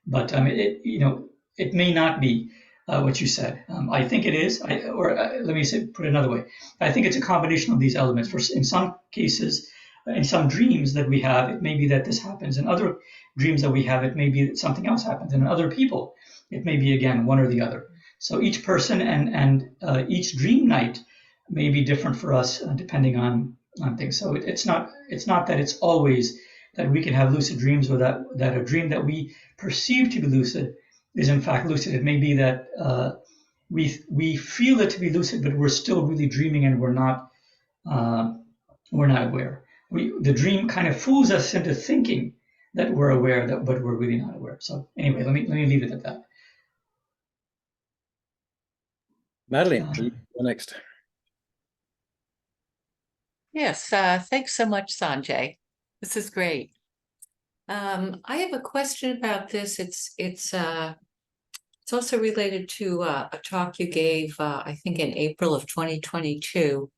But it may not be what you said. I think it is, let me put it another way. I think it's a combination of these elements. In some cases, in some dreams that we have, it may be that this happens. In other dreams that we have, it may be that something else happens. And in other people, it may be, again, one or the other. So each person and each dream night may be different for us depending on things. So it's not that it's always that we can have lucid dreams, or that a dream that we perceive to be lucid is in fact lucid. It may be that we feel it to be lucid, but we're still really dreaming and we're not aware. The dream kind of fools us into thinking that we're aware, but we're really not aware. So anyway, let me leave it at that. Madeline, you're next. Yes, thanks so much, Sanjay. This is great. I have a question about this. It's also related to a talk you gave, I think, in April of 2022.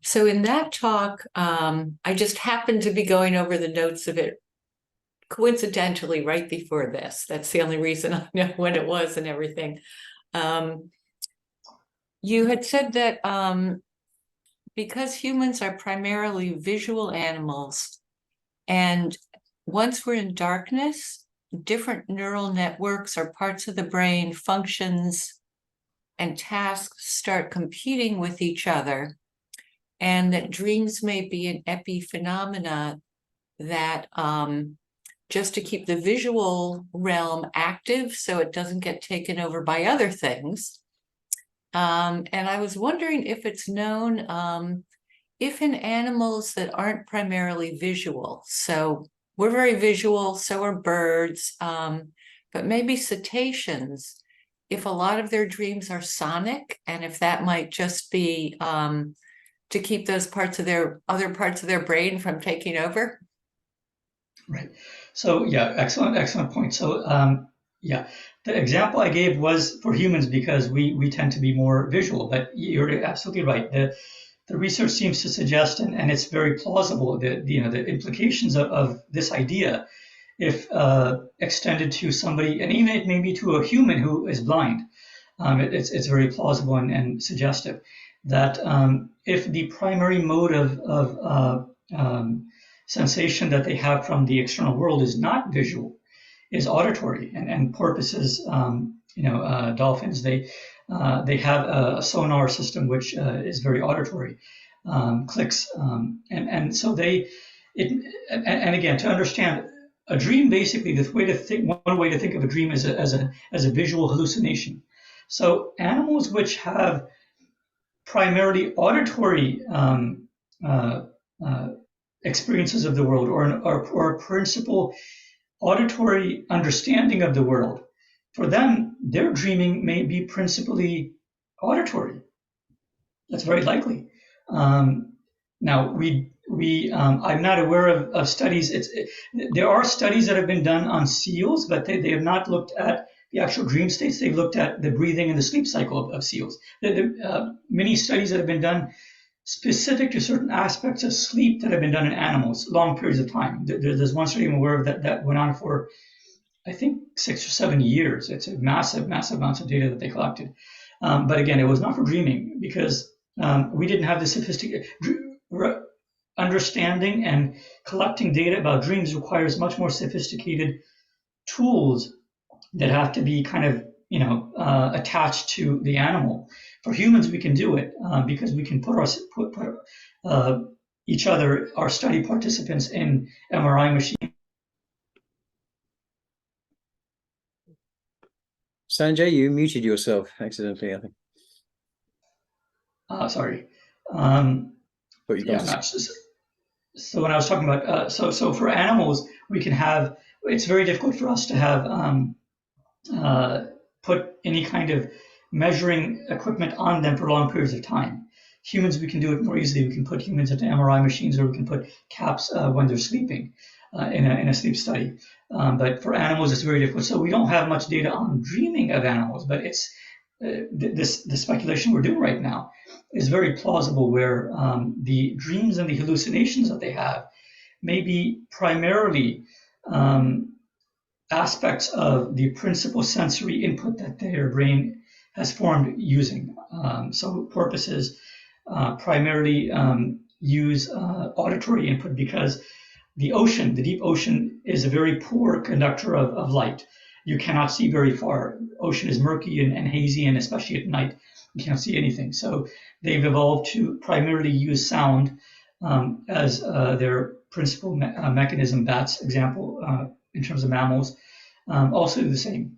So in that talk, I just happened to be going over the notes of it coincidentally right before this. That's the only reason I know when it was and everything. You had said that because humans are primarily visual animals, and once we're in darkness, different neural networks or parts of the brain, functions and tasks start competing with each other, and that dreams may be an epiphenomena that just to keep the visual realm active so it doesn't get taken over by other things. And I was wondering if it's known if in animals that aren't primarily visual, so we're very visual, so are birds, but maybe cetaceans, if a lot of their dreams are sonic, and if that might just be to keep those parts of their other parts of their brain from taking over. Right. So yeah, excellent point. So yeah, the example I gave was for humans because we tend to be more visual, but you're absolutely right. The research seems to suggest, and it's very plausible, that the implications of this idea, if extended to somebody, and even it may be to a human who is blind, it's very plausible and suggestive that if the primary mode of sensation that they have from the external world is not visual, is auditory, and porpoises, dolphins, they have a sonar system which is very auditory, clicks, and so and again, to understand a dream, basically one way to think of a dream is as a visual hallucination. So animals which have primarily auditory experiences of the world, or a principal auditory understanding of the world, for them, their dreaming may be principally auditory. That's very likely. Now, I'm not aware of studies. There are studies that have been done on seals, but they have not looked at the actual dream states. They've looked at the breathing and the sleep cycle of seals. Many studies that have been done specific to certain aspects of sleep that have been done in animals, long periods of time. There's one study I'm aware of that went on for, I think, 6 or 7 years. It's a massive amounts of data that they collected. But again, it was not for dreaming because we didn't have the sophisticated understanding, and collecting data about dreams requires much more sophisticated tools that have to be kind of attached to the animal. For humans, we can do it because we can put each other, our study participants, in MRI machines. Sanjay, you muted yourself accidentally, I think. Sorry. Yeah, so when I was talking about, so for animals, we can have, it's very difficult for us to have put any kind of measuring equipment on them for long periods of time. Humans, we can do it more easily. We can put humans into MRI machines, or we can put caps when they're sleeping in a sleep study. But for animals, it's very difficult. So we don't have much data on dreaming of animals, but it's the speculation we're doing right now is very plausible, where the dreams and the hallucinations that they have may be primarily aspects of the principal sensory input that their brain has formed using. So porpoises primarily use auditory input because the deep ocean, is a very poor conductor of light. You cannot see very far. Ocean is murky and hazy, and especially at night, you can't see anything. So they've evolved to primarily use sound as their principal mechanism, bats example, in terms of mammals, also do the same.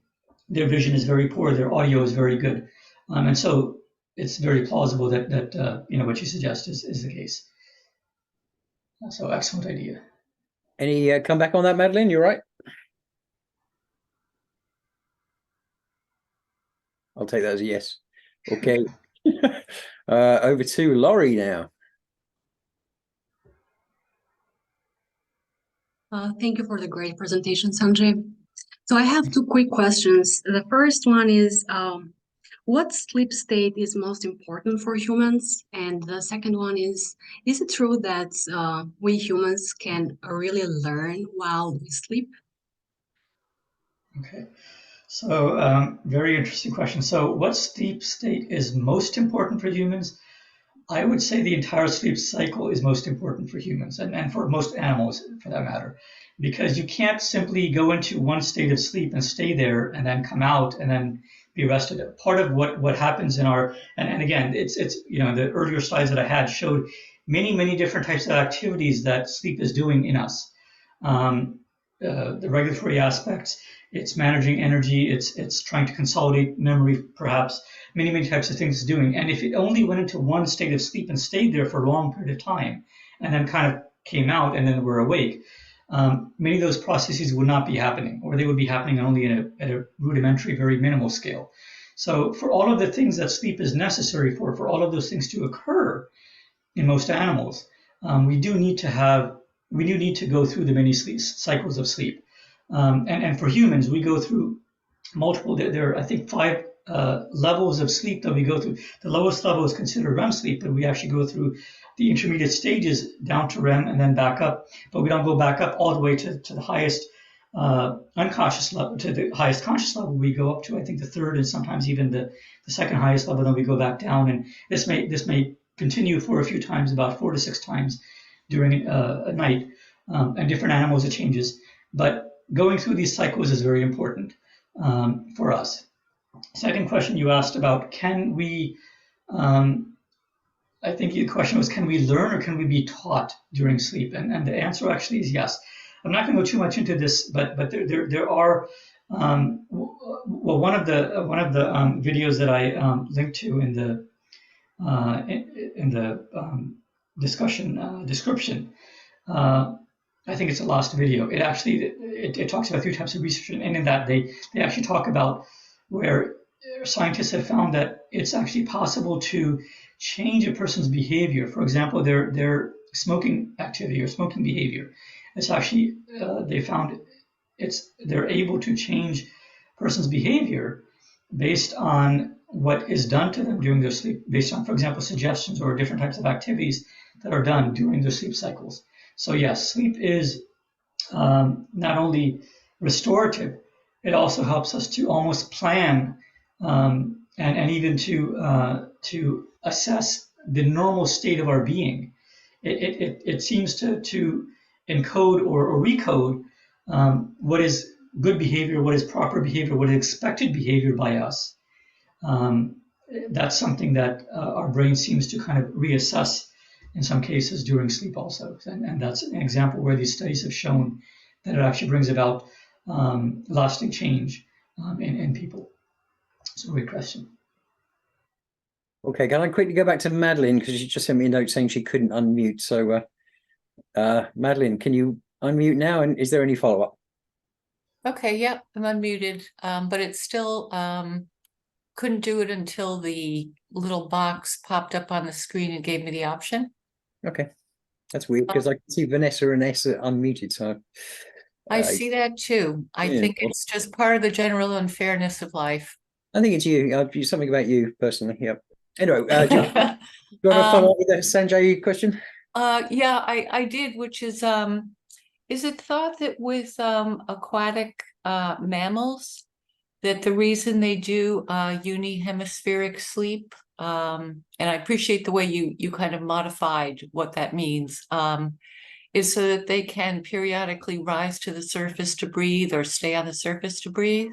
Their vision is very poor, their audio is very good. And so it's very plausible that what you suggest is the case. So excellent idea. Any comeback on that, Madeline? You're right. I'll take that as a yes. Okay. Over to Laurie now. Thank you for the great presentation, Sanjay. So I have two quick questions. The first one is, what sleep state is most important for humans? And the second one is it true that we humans can really learn while we sleep? Okay. So very interesting question. So what sleep state is most important for humans? I would say the entire sleep cycle is most important for humans and for most animals for that matter, because you can't simply go into one state of sleep and stay there and then come out and then be rested. Part of what happens in our, and again, it's the earlier slides that I had showed many different types of activities that sleep is doing in us. The regulatory aspects, it's managing energy, it's trying to consolidate memory, perhaps many types of things it's doing. And if it only went into one state of sleep and stayed there for a long period of time and then kind of came out and then were awake, many of those processes would not be happening, or they would be happening only at a rudimentary, very minimal scale. So for all of the things that sleep is necessary for all of those things to occur in most animals, we do need to go through the many sleep cycles of sleep. And for humans, we go through multiple, there are, I think, 5 levels of sleep that we go through. The lowest level is considered REM sleep, but we actually go through the intermediate stages down to REM and then back up. But we don't go back up all the way to the highest unconscious level, to the highest conscious level. We go up to, I think, the third and sometimes even the second highest level. Then we go back down, and this may continue for a few times, about 4 to 6 times during a night. And different animals, it changes. But going through these cycles is very important for us. Second question you asked about, can we, I think the question was, can we learn or can we be taught during sleep? And the answer actually is yes. I'm not going to go too much into this, but there are, well, one of the videos that I linked to in the discussion description, I think it's the last video. It actually it talks about 3 types of research, and in that they actually talk about where scientists have found that it's actually possible to change a person's behavior. For example, their smoking activity or smoking behavior. It's actually they found they're able to change a person's behavior based on what is done to them during their sleep, based on, for example, suggestions or different types of activities that are done during their sleep cycles. So yes, sleep is not only restorative, it also helps us to almost plan and even to assess the normal state of our being. It seems to encode or recode what is good behavior, what is proper behavior, what is expected behavior by us. That's something that our brain seems to kind of reassess in some cases during sleep also. And that's an example where these studies have shown that it actually brings about lasting change in people. So great question. Okay, can I quickly go back to Madeline, because she just sent me a note saying she couldn't unmute. So Madeline, can you unmute now? And is there any follow-up? Okay, yeah, I'm unmuted, but it still couldn't do it until the little box popped up on the screen and gave me the option. Okay, that's weird because I can see Vanessa and Essa unmuted. So I see that too. I think it's just part of the general unfairness of life. I think it's you. Something about you personally. Yep. Anyway, do you want to follow up with the Sanjay question? Yeah, I did, which is it thought that with aquatic mammals that the reason they do unihemispheric sleep, and I appreciate the way you kind of modified what that means, is so that they can periodically rise to the surface to breathe or stay on the surface to breathe?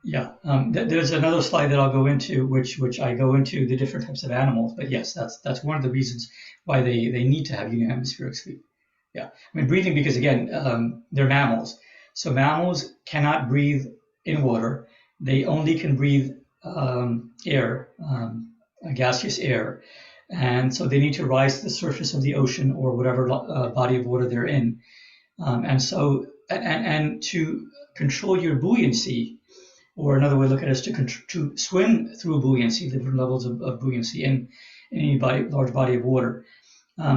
Yeah, there's another slide that I'll go into, which I go into the different types of animals. But yes, that's one of the reasons why they need to have unihemispheric sleep. Yeah, I mean breathing because again, they're mammals. So mammals cannot breathe in water. They only can breathe air, gaseous air, and so they need to rise to the surface of the ocean or whatever body of water they're in. And to control your buoyancy, or another way to look at it is to swim through buoyancy, different levels of buoyancy in any large body of water.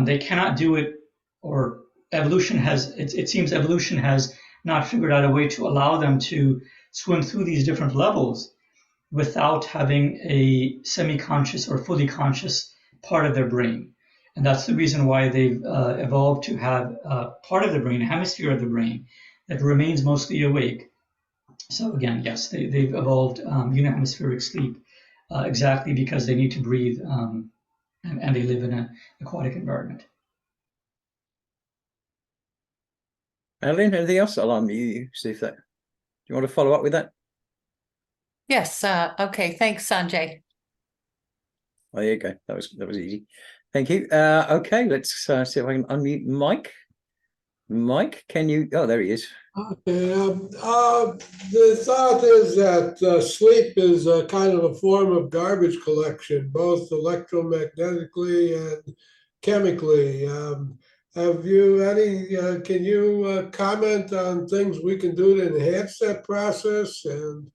They cannot do it, or it seems evolution has not figured out a way to allow them to swim through these different levels without having a semi-conscious or fully conscious part of their brain. And that's the reason why they've evolved to have part of the brain, a hemisphere of the brain, that remains mostly awake. So again, yes, they've evolved unihemispheric sleep exactly because they need to breathe and they live in an aquatic environment. Madeline, anything else? I'll unmute you, see if that. Do you want to follow up with that? Yes, okay, thanks, Sanjay. Oh, there you go. That was easy. Thank you. Okay, let's see if I can unmute Mike. Mike, can you? Oh, there he is. Okay. The thought is that sleep is a kind of a form of garbage collection, both electromagnetically and chemically. Have you any? Can you comment on things we can do to enhance that process, and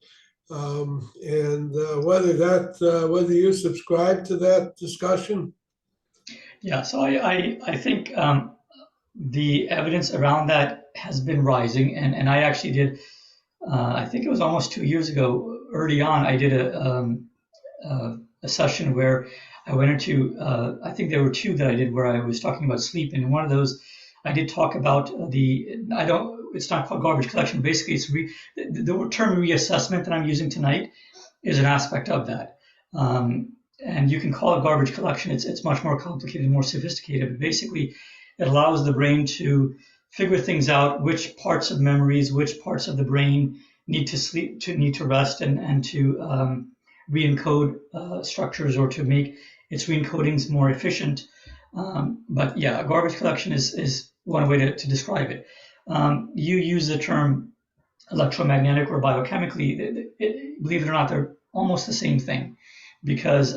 whether you subscribe to that discussion? Yeah, so I think the evidence around that has been rising, and I actually did. I think it was almost 2 years ago. Early on, I did a session where I went into. I think there were two that I did where I was talking about sleep, and in one of those, I did talk about It's not called garbage collection. Basically, it's the term reassessment that I'm using tonight is an aspect of that. And you can call it garbage collection. It's much more complicated, more sophisticated. But basically, it allows the brain to figure things out, which parts of memories, which parts of the brain need to sleep, need to rest, and to re-encode structures or to make its re-encodings more efficient. But yeah, garbage collection is one way to describe it. You use the term electromagnetic or biochemically. Believe it or not, they're almost the same thing, because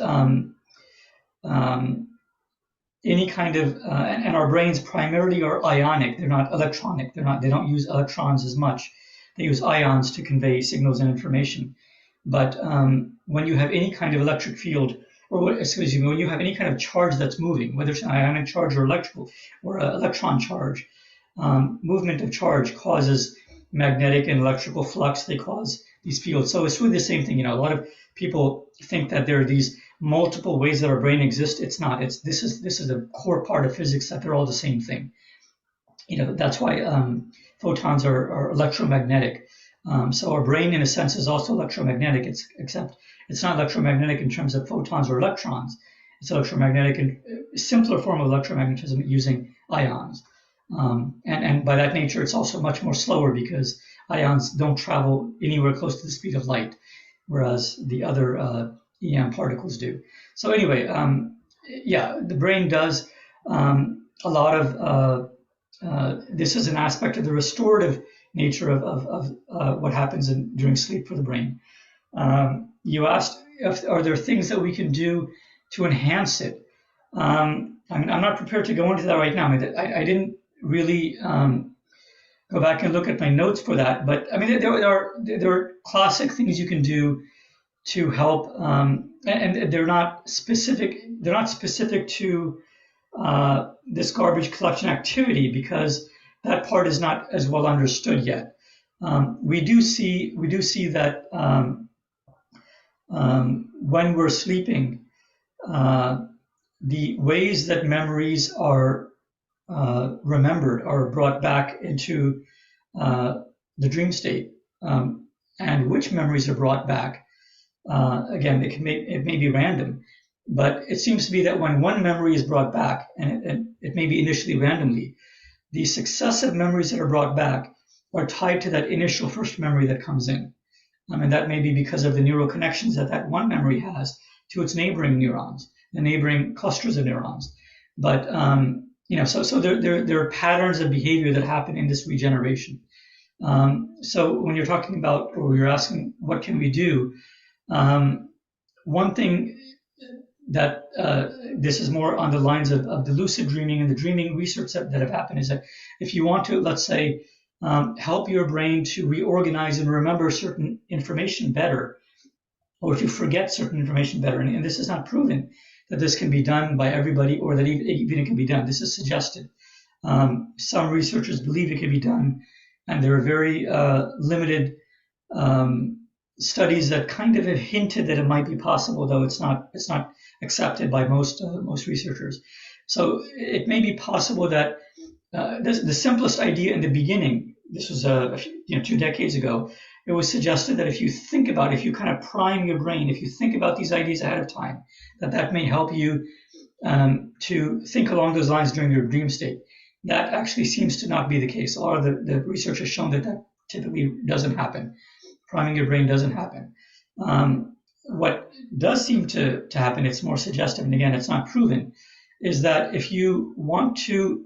any kind of and our brains primarily are ionic. They're not electronic. They don't use electrons as much. They use ions to convey signals and information. But when you have any kind of electric field, or when you have any kind of charge that's moving, whether it's an ionic charge or electrical or an electron charge, movement of charge causes magnetic and electrical flux. They cause these fields. So it's really the same thing. A lot of people think that there are these multiple ways that our brain exists. It's not. This is a core part of physics, that they're all the same thing. That's why photons are electromagnetic. So our brain, in a sense, is also electromagnetic. Except it's not electromagnetic in terms of photons or electrons. It's electromagnetic in a simpler form of electromagnetism using ions. And by that nature, it's also much more slower because ions don't travel anywhere close to the speed of light, whereas the other EM particles do. So anyway, the brain does a lot of, this is an aspect of the restorative nature of what happens during sleep for the brain. You asked, are there things that we can do to enhance it? I'm not prepared to go into that right now. I didn't really go back and look at my notes for that, but there are classic things you can do to help, and they're not specific. They're not specific to this garbage collection activity because that part is not as well understood yet. We do see that when we're sleeping, the ways that memories are remembered are brought back into the dream state, and which memories are brought back. Again, it may be random, but it seems to be that when one memory is brought back, and it may be initially randomly, the successive memories that are brought back are tied to that initial first memory that comes in. And that may be because of the neural connections that one memory has to its neighboring neurons, the neighboring clusters of neurons. But So there are patterns of behavior that happen in this regeneration. So when you're talking about, or you're asking, what can we do? One thing that this is more on the lines of the lucid dreaming and the dreaming research that have happened, is that if you want to, let's say, help your brain to reorganize and remember certain information better, or if you forget certain information better, and this is not proven that this can be done by everybody, or that even it can be done. This is suggested. Some researchers believe it can be done, and there are very limited studies that kind of have hinted that it might be possible, though it's not accepted by most researchers. So it may be possible that the simplest idea in the beginning, this was 2 decades ago, it was suggested that if you kind of prime your brain, if you think about these ideas ahead of time, that may help you to think along those lines during your dream state. That actually seems to not be the case. A lot of the research has shown that typically doesn't happen. Priming your brain doesn't happen. What does seem to happen, it's more suggestive, and again, it's not proven, is that if you want your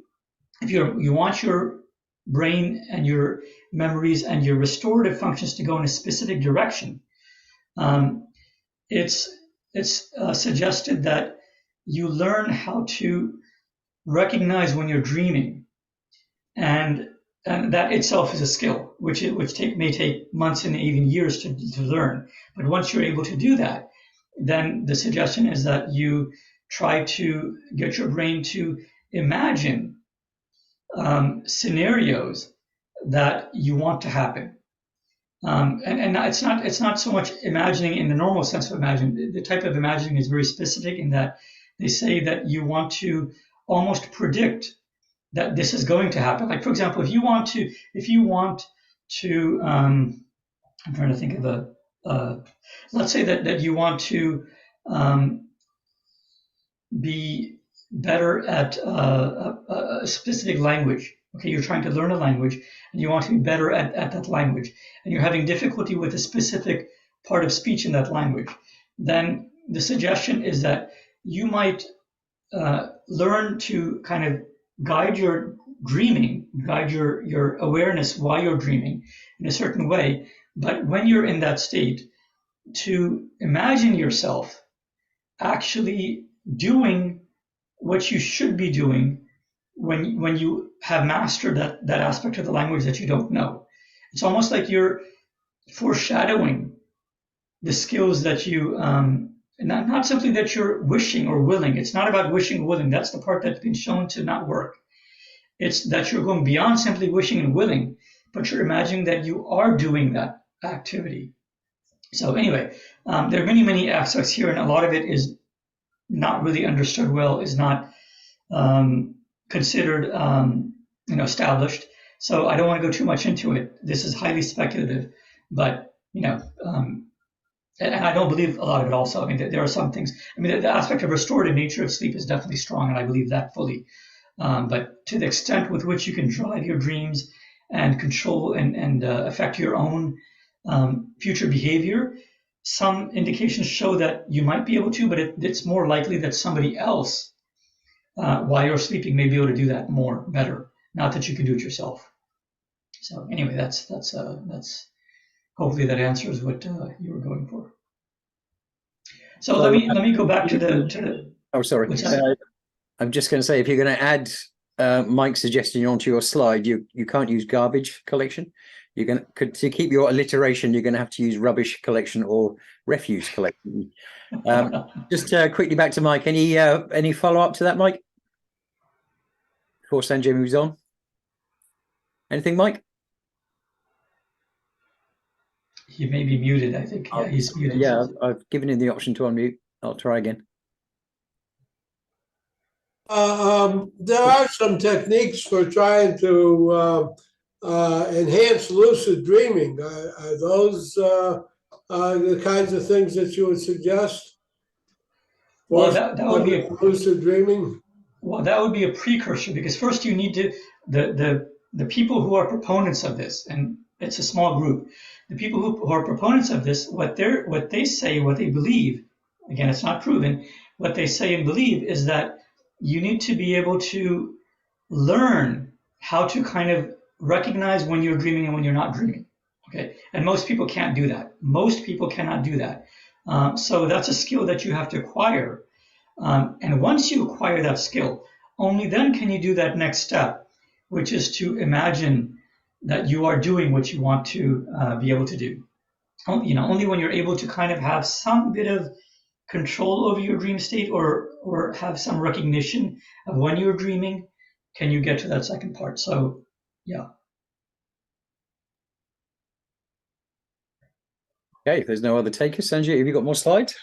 brain and your memories and your restorative functions to go in a specific direction, it's suggested that you learn how to recognize when you're dreaming, and that itself is a skill, which may take months and even years to learn. But once you're able to do that, then the suggestion is that you try to get your brain to imagine scenarios that you want to happen. And it's not so much imagining in the normal sense of imagining. The type of imagining is very specific in that they say that you want to almost predict that this is going to happen. Like, for example, if you want to I'm trying to think of let's say that you want to be better at a specific language. Okay, you're trying to learn a language and you want to be better at that language, and you're having difficulty with a specific part of speech in that language. Then the suggestion is that you might learn to kind of guide your dreaming, guide your awareness while you're dreaming in a certain way. But when you're in that state, to imagine yourself actually doing what you should be doing when you have mastered that aspect of the language that you don't know. It's almost like you're foreshadowing the skills that you, not simply that you're wishing or willing. It's not about wishing or willing. That's the part that's been shown to not work. It's that you're going beyond simply wishing and willing, but you're imagining that you are doing that activity. So anyway, there are many, many aspects here, and a lot of it is not really understood well, is not considered established. So I don't want to go too much into it. This is highly speculative, but and I don't believe a lot of it also. I mean, there are some things. I mean, the aspect of restorative nature of sleep is definitely strong, and I believe that fully. But to the extent with which you can drive your dreams and control and affect your own future behavior, some indications show that you might be able to, but it's more likely that somebody else, while you're sleeping, may be able to do that better. Not that you can do it yourself. So anyway, that's hopefully that answers what you were going for. So let me go back to the. Oh, sorry. I'm just going to say, if you're going to add Mike's suggestion onto your slide, you can't use garbage collection. You're going to keep your alliteration. You're going to have to use rubbish collection or refuse collection. Just quickly back to Mike. Any follow up to that, Mike? Before Sanjay moves on. Anything, Mike? He may be muted, I think. Yeah, he's muted. Yeah, I've given him the option to unmute. I'll try again. There are some techniques for trying to enhance lucid dreaming. Are those the kinds of things that you would suggest? Well, that would be lucid dreaming. Well, that would be a precursor, because first you need to the people who are proponents of this, and it's a small group. The people who are proponents of this, what they say, what they believe, again, it's not proven. What they say and believe is that you need to be able to learn how to kind of recognize when you're dreaming and when you're not dreaming. Okay, and most people can't do that. Most people cannot do that. So that's a skill that you have to acquire. And once you acquire that skill, only then can you do that next step, which is to imagine that you are doing what you want to be able to do. Only when you're able to kind of have some bit of control over your dream state or have some recognition of when you're dreaming, can you get to that second part. So, yeah. Okay, if there's no other takers, Sanjay, have you got more slides?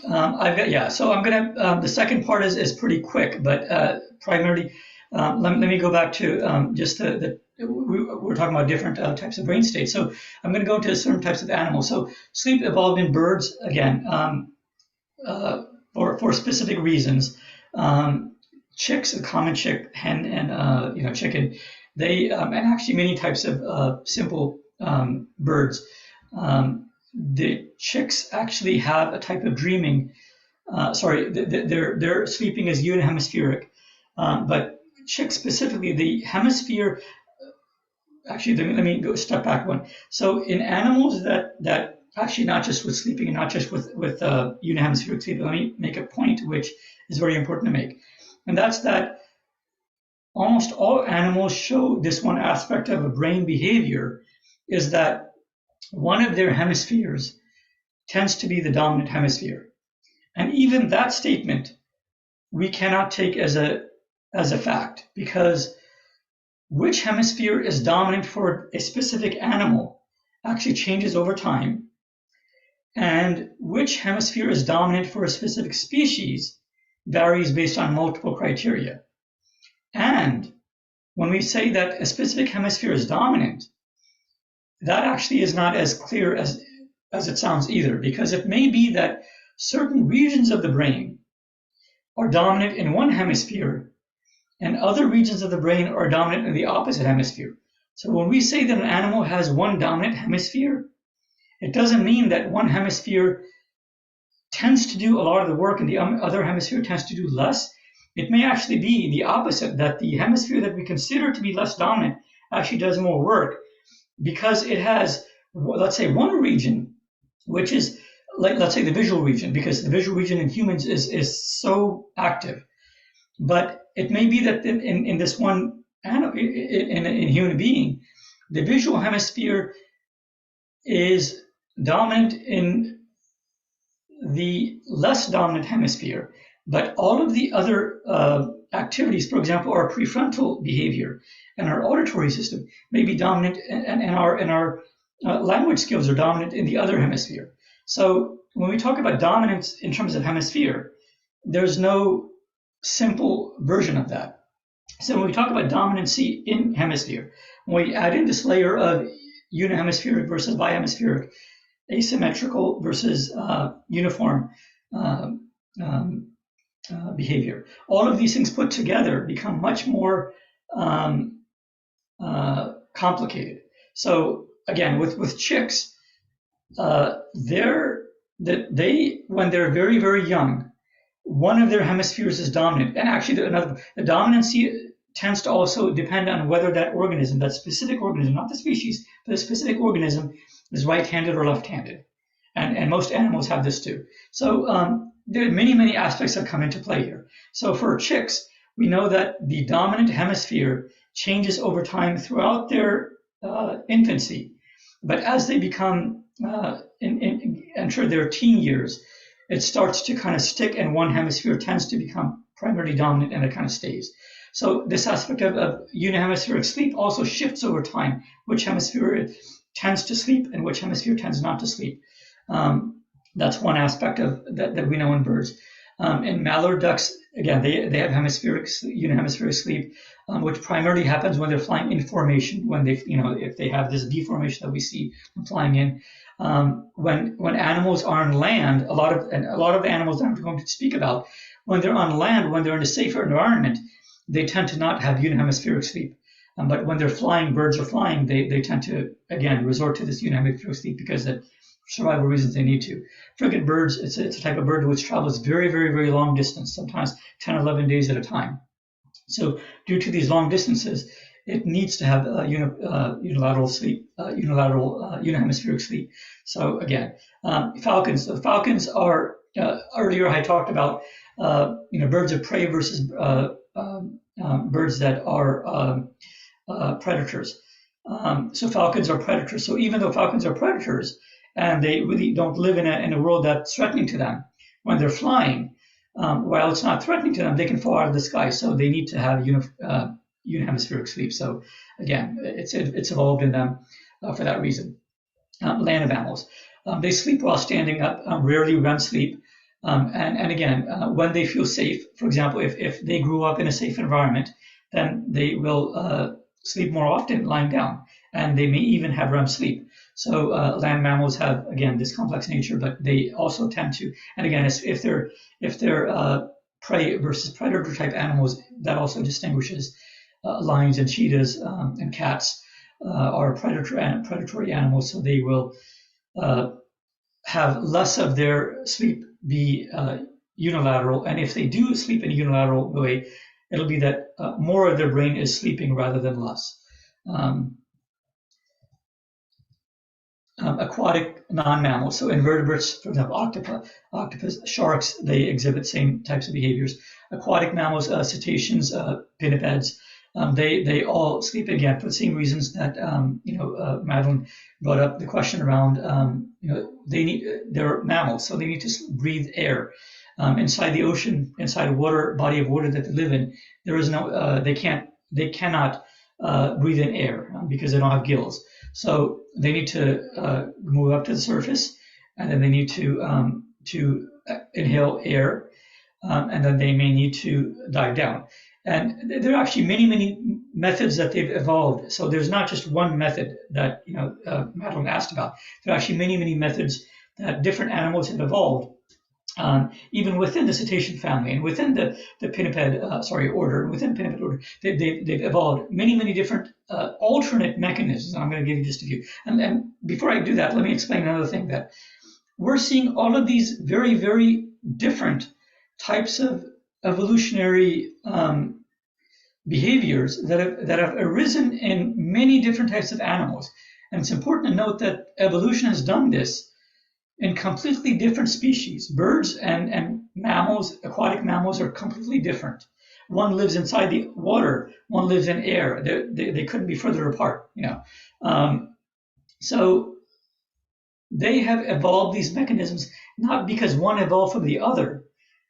I've got, yeah. So I'm gonna. The second part is pretty quick, but primarily, let me go back to just we're talking about different types of brain states. So I'm going to go into certain types of animals. So sleep evolved in birds again for specific reasons. Chicks, a common chick, hen, and chicken. They and actually many types of simple birds. The chicks actually have a type of dreaming. Their sleeping is unihemispheric, but chicks specifically, the hemisphere. Actually, let me go step back one. So in animals that actually not just with sleeping and not just with unihemispheric sleeping, let me make a point which is very important to make, and that's that almost all animals show this one aspect of a brain behavior, is that one of their hemispheres tends to be the dominant hemisphere. And even that statement we cannot take as a fact, because which hemisphere is dominant for a specific animal actually changes over time, and which hemisphere is dominant for a specific species varies based on multiple criteria. And when we say that a specific hemisphere is dominant, that actually is not as clear as it sounds either, because it may be that certain regions of the brain are dominant in one hemisphere and other regions of the brain are dominant in the opposite hemisphere. So when we say that an animal has one dominant hemisphere, it doesn't mean that one hemisphere tends to do a lot of the work and the other hemisphere tends to do less. It may actually be the opposite, that the hemisphere that we consider to be less dominant actually does more work, because it has, let's say, one region, which is, like, let's say the visual region, because the visual region in humans is so active. But it may be that in this one animal, in a human being, the visual hemisphere is dominant in the less dominant hemisphere, but all of the other activities, for example, our prefrontal behavior and our auditory system may be dominant, and our language skills are dominant in the other hemisphere. So when we talk about dominance in terms of hemisphere, there's no simple version of that. So when we talk about dominancy in hemisphere, when we add in this layer of unihemispheric versus bihemispheric, asymmetrical versus uniform behavior, all of these things put together become much more complicated. So again, with chicks, when they're very, very young, one of their hemispheres is dominant, and actually the dominancy tends to also depend on whether that organism, that specific organism, not the species, but a specific organism, is right-handed or left-handed, and most animals have this too. So there are many, many aspects that come into play here. So for chicks, we know that the dominant hemisphere changes over time throughout their infancy, but as they become enter their teen years, it starts to kind of stick, and one hemisphere tends to become primarily dominant, and it kind of stays. So this aspect of unihemispheric sleep also shifts over time, which hemisphere tends to sleep and which hemisphere tends not to sleep. That's one aspect of that we know in birds. In mallard ducks, again, they have unihemispheric sleep, which primarily happens when they're flying in formation, when if they have this deformation that we see them flying in. When animals are on land, a lot of the animals that I'm going to speak about, when they're on land, when they're in a safer environment, they tend to not have unihemispheric sleep. But when they're flying, birds are flying, they tend to, again, resort to this unihemispheric sleep because of survival reasons they need to. Frigate birds, it's a type of bird which travels very, very, very long distance, sometimes 10, 11 days at a time. So due to these long distances, it needs to have unilateral sleep, unihemispheric sleep. So again, falcons. So falcons are earlier I talked about birds of prey versus birds that are predators. So falcons are predators. So even though falcons are predators and they really don't live in a world that's threatening to them, when they're flying, while it's not threatening to them, they can fall out of the sky. So they need to have unihemispheric sleep. So again, it's evolved in them for that reason. Land mammals, they sleep while standing up, rarely REM sleep. And again, when they feel safe, for example, if they grew up in a safe environment, then they will sleep more often lying down, and they may even have REM sleep. So land mammals have, again, this complex nature, but they also tend to, and again, if they're prey versus predator type animals, that also distinguishes lions and cheetahs and cats are predatory animals, so they will have less of their sleep be unilateral, and if they do sleep in a unilateral way, it'll be that more of their brain is sleeping rather than less. Aquatic non-mammals, so invertebrates, for example, octopus, sharks, they exhibit same types of behaviors. Aquatic mammals, cetaceans, pinnipeds, they all sleep again for the same reasons that Madeline brought up the question around. They're mammals, so they need to breathe air. Inside the ocean, inside a body of water that they live in, there is no, they cannot breathe in air because they don't have gills. So they need to move up to the surface, and then they need to inhale air, and then they may need to dive down. And there are actually many methods that they've evolved. So there's not just one method that Madeline asked about. There are actually many methods that different animals have evolved. Even within the cetacean family and within the pinniped order, within pinniped order, they've evolved many different alternate mechanisms. And I'm going to give you just a few. And before I do that, let me explain another thing, that we're seeing all of these very different types of evolutionary behaviors that have arisen in many different types of animals. And it's important to note that evolution has done this in completely different species. Birds and mammals, aquatic mammals, are completely different. One lives inside the water, one lives in air. They couldn't be further apart, So they have evolved these mechanisms not because one evolved from the other.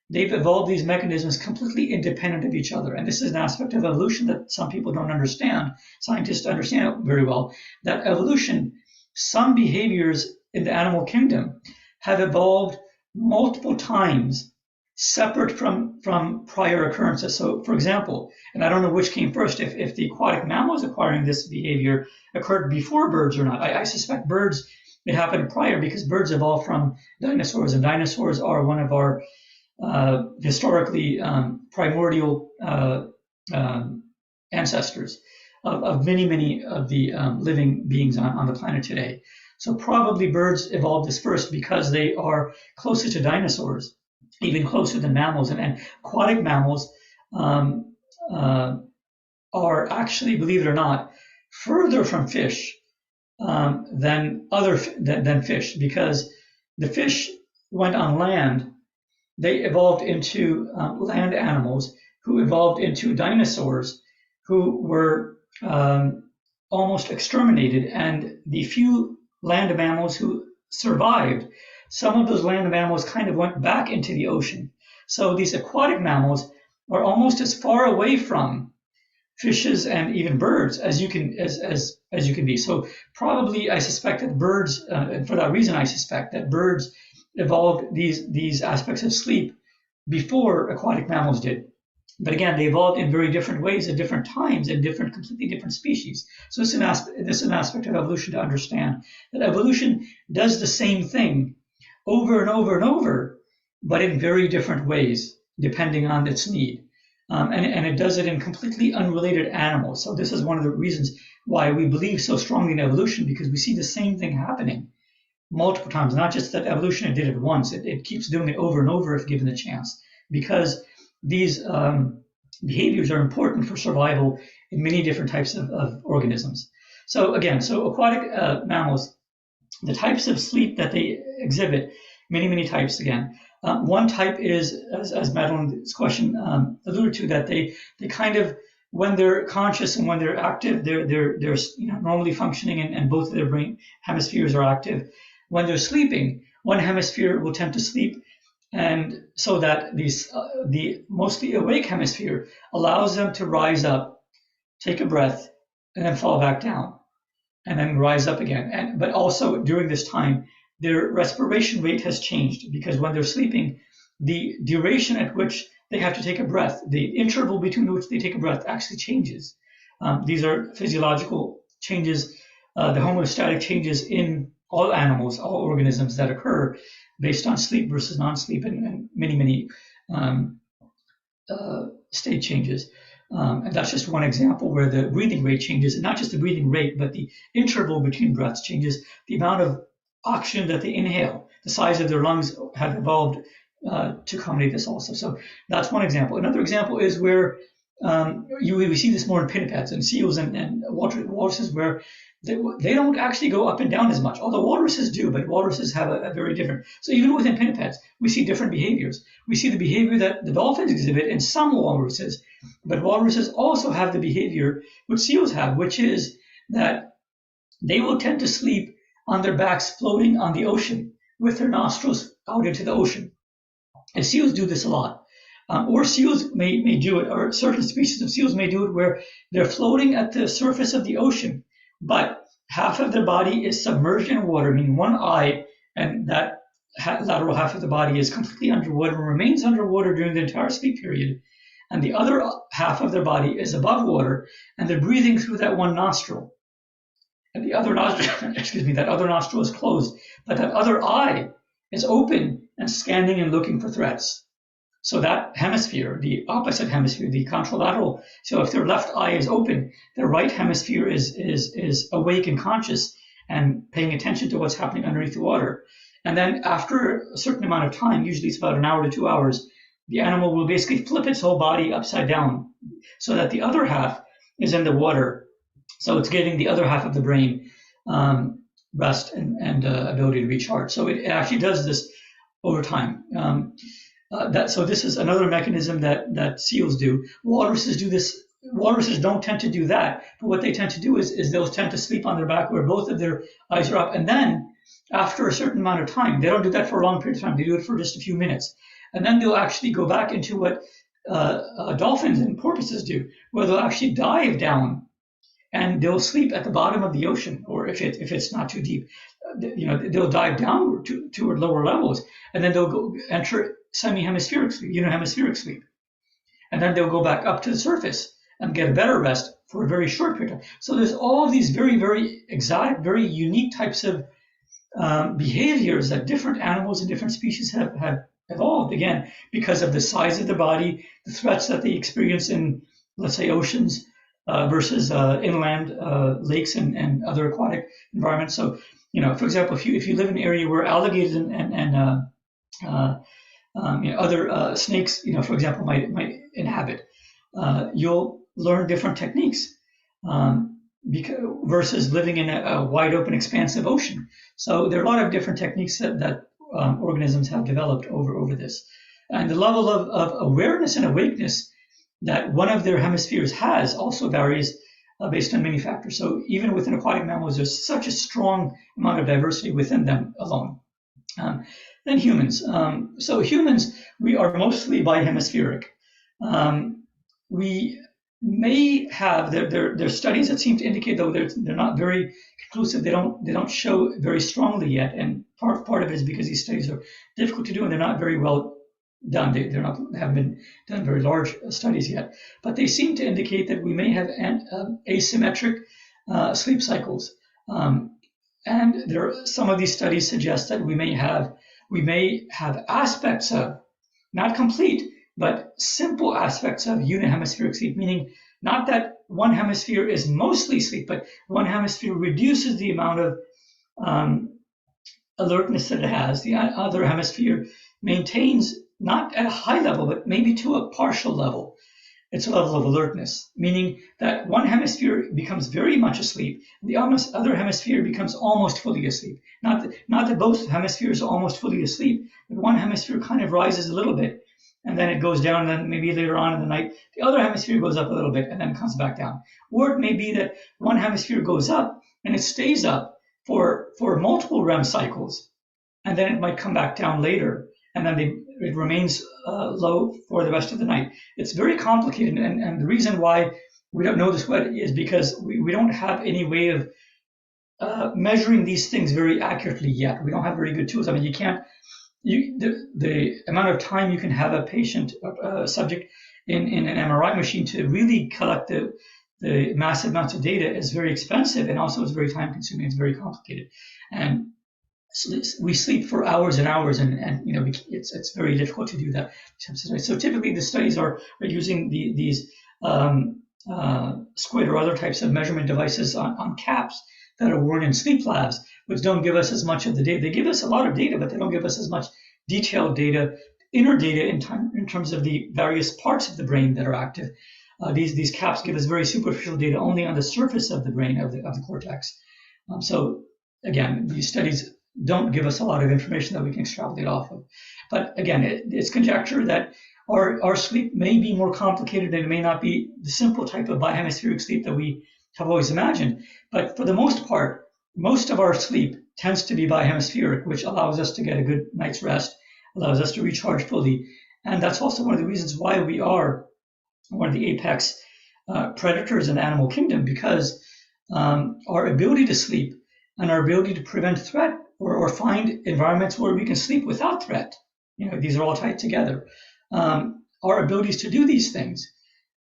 They've evolved these mechanisms completely independent of each other. And this is an aspect of evolution that some people don't understand. Scientists understand it very well, that evolution, some behaviors in the animal kingdom have evolved multiple times separate from prior occurrences. So for example, and I don't know which came first, if the aquatic mammals acquiring this behavior occurred before birds or not. I suspect birds, it happened prior, because birds evolved from dinosaurs, and dinosaurs are one of our historically primordial ancestors of many of the living beings on the planet today. So probably birds evolved this first because they are closer to dinosaurs, even closer than mammals. And aquatic mammals are actually, believe it or not, further from fish than fish, because the fish went on land. They evolved into land animals who evolved into dinosaurs who were almost exterminated. And the few land mammals who survived, some of those land mammals kind of went back into the ocean. So these aquatic mammals are almost as far away from fishes and even birds as you can be. So probably I suspect that birds, and for that reason I suspect that birds evolved these aspects of sleep before aquatic mammals did. But again, they evolved in very different ways at different times in completely different species. So this is an aspect of evolution to understand, that evolution does the same thing over and over, but in very different ways, depending on its need. And it does it in completely unrelated animals. So this is one of the reasons why we believe so strongly in evolution, because we see the same thing happening multiple times, not just that evolution did it once. It keeps doing it over and over if given the chance, because these behaviors are important for survival in many different types of organisms. So again, aquatic mammals, the types of sleep that they exhibit, many types again. One type is, as Madeline's question alluded to, that they kind of, when they're conscious and when they're active, they're normally functioning, and both of their brain hemispheres are active. When they're sleeping, one hemisphere will tend to sleep, and so that the mostly awake hemisphere allows them to rise up, take a breath, and then fall back down, and then rise up again. But also during this time, their respiration rate has changed, because when they're sleeping, the duration at which they have to take a breath, the interval between which they take a breath actually changes. These are physiological changes, the homeostatic changes in all animals, all organisms that occur based on sleep versus non-sleep, and many state changes. And that's just one example where the breathing rate changes, and not just the breathing rate, but the interval between breaths changes, the amount of oxygen that they inhale, the size of their lungs have evolved to accommodate this also. So that's one example. Another example is where we see this more in pinnipeds and seals and walruses, where they don't actually go up and down as much, although walruses do, but walruses have a very different. So even within pinnipeds, we see different behaviors. We see the behavior that the dolphins exhibit in some walruses, but walruses also have the behavior which seals have, which is that they will tend to sleep on their backs floating on the ocean with their nostrils out into the ocean. And seals do this a lot. Or seals may do it, or certain species of seals may do it where they're floating at the surface of the ocean, but half of their body is submerged in water, meaning one eye and that lateral half of the body is completely underwater and remains underwater during the entire sleep period. And the other half of their body is above water, and they're breathing through that one nostril. And the other nostril, that other nostril is closed, but that other eye is open and scanning and looking for threats. So that hemisphere, the opposite hemisphere, the contralateral, so if their left eye is open, their right hemisphere is awake and conscious and paying attention to what's happening underneath the water. And then after a certain amount of time, usually it's about an hour to 2 hours, the animal will basically flip its whole body upside down so that the other half is in the water. So it's giving the other half of the brain rest and ability to recharge. So it actually does this over time. So this is another mechanism that seals do. Walruses do this. Walruses don't tend to do that, but what they tend to do is they'll tend to sleep on their back where both of their eyes are up, and then after a certain amount of time, they don't do that for a long period of time. They do it for just a few minutes, and then they'll actually go back into what dolphins and porpoises do, where they'll actually dive down and they'll sleep at the bottom of the ocean, or if it's not too deep, they'll dive down toward lower levels, and then they'll go enter semi-hemispheric sleep, unihemispheric sleep, and then they'll go back up to the surface and get a better rest for a very short period of time. So there's all these very, very exotic, very unique types of behaviors that different animals and different species have evolved, again, because of the size of the body, the threats that they experience in, let's say, oceans versus inland lakes and other aquatic environments. So, for example, if you live in an area where alligators and other snakes, for example, might inhabit, you'll learn different techniques versus living in a wide open, expansive ocean. So there are a lot of different techniques that organisms have developed over this. And the level of awareness and awakeness that one of their hemispheres has also varies based on many factors. So even within aquatic mammals, there's such a strong amount of diversity within them alone. Then humans. So humans, we are mostly bihemispheric. We may have there are studies that seem to indicate, though they're not very conclusive. They don't show very strongly yet, and part of it is because these studies are difficult to do and they're not very well done. They haven't been done very large studies yet, but they seem to indicate that we may have asymmetric sleep cycles. And some of these studies suggest that we may have aspects of, not complete, but simple aspects of unihemispheric sleep, meaning not that one hemisphere is mostly sleep, but one hemisphere reduces the amount of alertness that it has. The other hemisphere maintains, not at a high level, but maybe to a partial level. it's a level of alertness, meaning that one hemisphere becomes very much asleep, the other hemisphere becomes almost fully asleep. Not that both hemispheres are almost fully asleep, but one hemisphere kind of rises a little bit, and then it goes down, and then maybe later on in the night, the other hemisphere goes up a little bit, and then comes back down. Or it may be that one hemisphere goes up, and it stays up for multiple REM cycles, and then it might come back down later, and then it remains low for the rest of the night. It's very complicated, and the reason why we don't know this is because we don't have any way of measuring these things very accurately yet. We don't have very good tools. I mean, you can't. The amount of time you can have a patient, a subject in an MRI machine to really collect the massive amounts of data is very expensive, and also it's very time consuming. It's very complicated, and we sleep for hours and hours, and it's very difficult to do that. So typically the studies are using these squid or other types of measurement devices on caps that are worn in sleep labs, which don't give us as much of the data. They give us a lot of data, but they don't give us as much detailed data, inner data in terms of the various parts of the brain that are active. These caps give us very superficial data only on the surface of the brain, of the cortex. So again, these studies don't give us a lot of information that we can extrapolate off of. But again, it's conjecture that our sleep may be more complicated, and it may not be the simple type of bihemispheric sleep that we have always imagined. But for the most part, most of our sleep tends to be bihemispheric, which allows us to get a good night's rest, allows us to recharge fully. And that's also one of the reasons why we are one of the apex predators in the animal kingdom, because our ability to sleep and our ability to prevent threat or find environments where we can sleep without threat, these are all tied together. Our abilities to do these things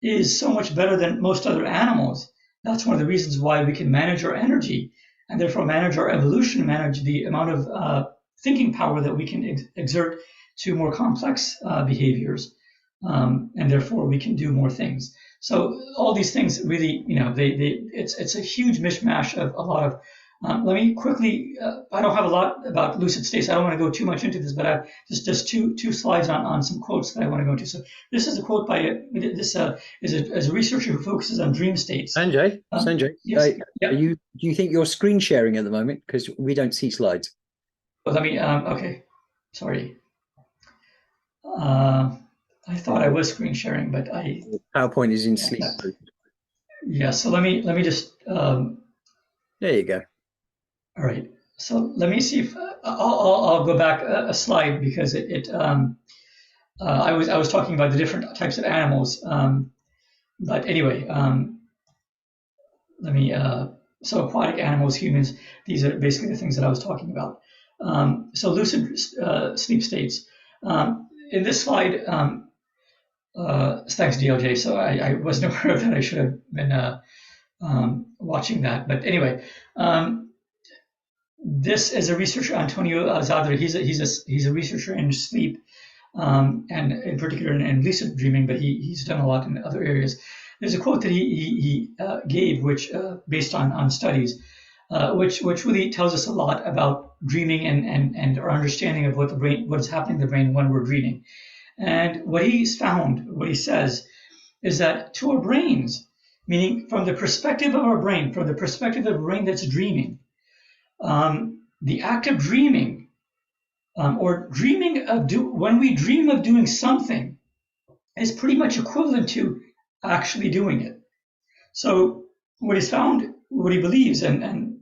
is so much better than most other animals. That's one of the reasons why we can manage our energy, and therefore manage our evolution, manage the amount of thinking power that we can exert to more complex behaviors, and therefore we can do more things. So all these things really, it's a huge mishmash of a lot of. Let me quickly. I don't have a lot about lucid states. I don't want to go too much into this, but I just two slides on some quotes that I want to go into. So this is a quote by is a researcher who focuses on dream states. Sanjay, yes, do you think you're screen sharing at the moment, because we don't see slides? Well, let me. Okay, sorry. I thought I was screen sharing, but PowerPoint is in sleep. Yeah. So let me just. There you go. All right. So let me see if I'll go back a slide, because I was talking about the different types of animals. But anyway, let me. So aquatic animals, humans. These are basically the things that I was talking about. So lucid sleep states. In this slide, thanks DLJ. So I wasn't aware of that. I should have been watching that. But anyway. This is a researcher, Antonio Zadra. He's a researcher in sleep, and in particular in lucid dreaming, but he's done a lot in other areas. There's a quote that he gave, which based on studies, which really tells us a lot about dreaming and our understanding of what is happening in the brain when we're dreaming. And what he's found, what he says, is that to our brains, meaning from the perspective of our brain, from the perspective of a brain that's dreaming. The act of dreaming, or dreaming when we dream of doing something, is pretty much equivalent to actually doing it. So what he's found, what he believes, and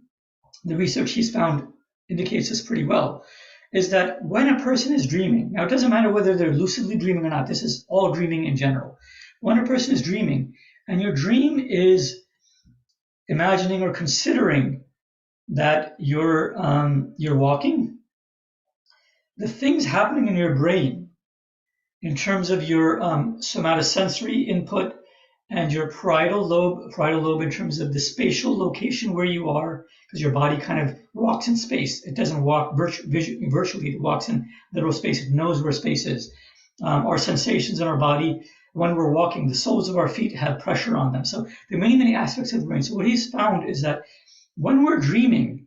the research he's found indicates this pretty well, is that when a person is dreaming, now it doesn't matter whether they're lucidly dreaming or not, this is all dreaming in general. When a person is dreaming, and your dream is imagining or considering that you're walking, the things happening in your brain in terms of your somatosensory input and your parietal lobe in terms of the spatial location where you are, because your body kind of walks in space. It doesn't walk virtually, it walks in literal space. It knows where space is. Our sensations in our body, when we're walking, the soles of our feet have pressure on them. So there are many aspects of the brain. So what he's found is that when we're dreaming,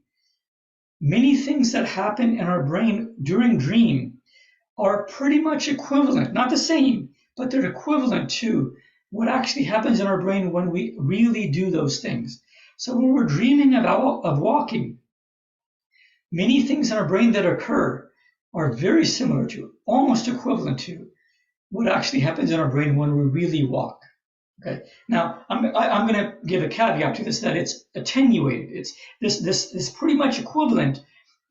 many things that happen in our brain during dream are pretty much equivalent, not the same, but they're equivalent to what actually happens in our brain when we really do those things. So when we're dreaming of walking, many things in our brain that occur are very similar to, almost equivalent to, what actually happens in our brain when we really walk. Okay. Now I'm going to give a caveat to this, that it's attenuated. It's this pretty much equivalent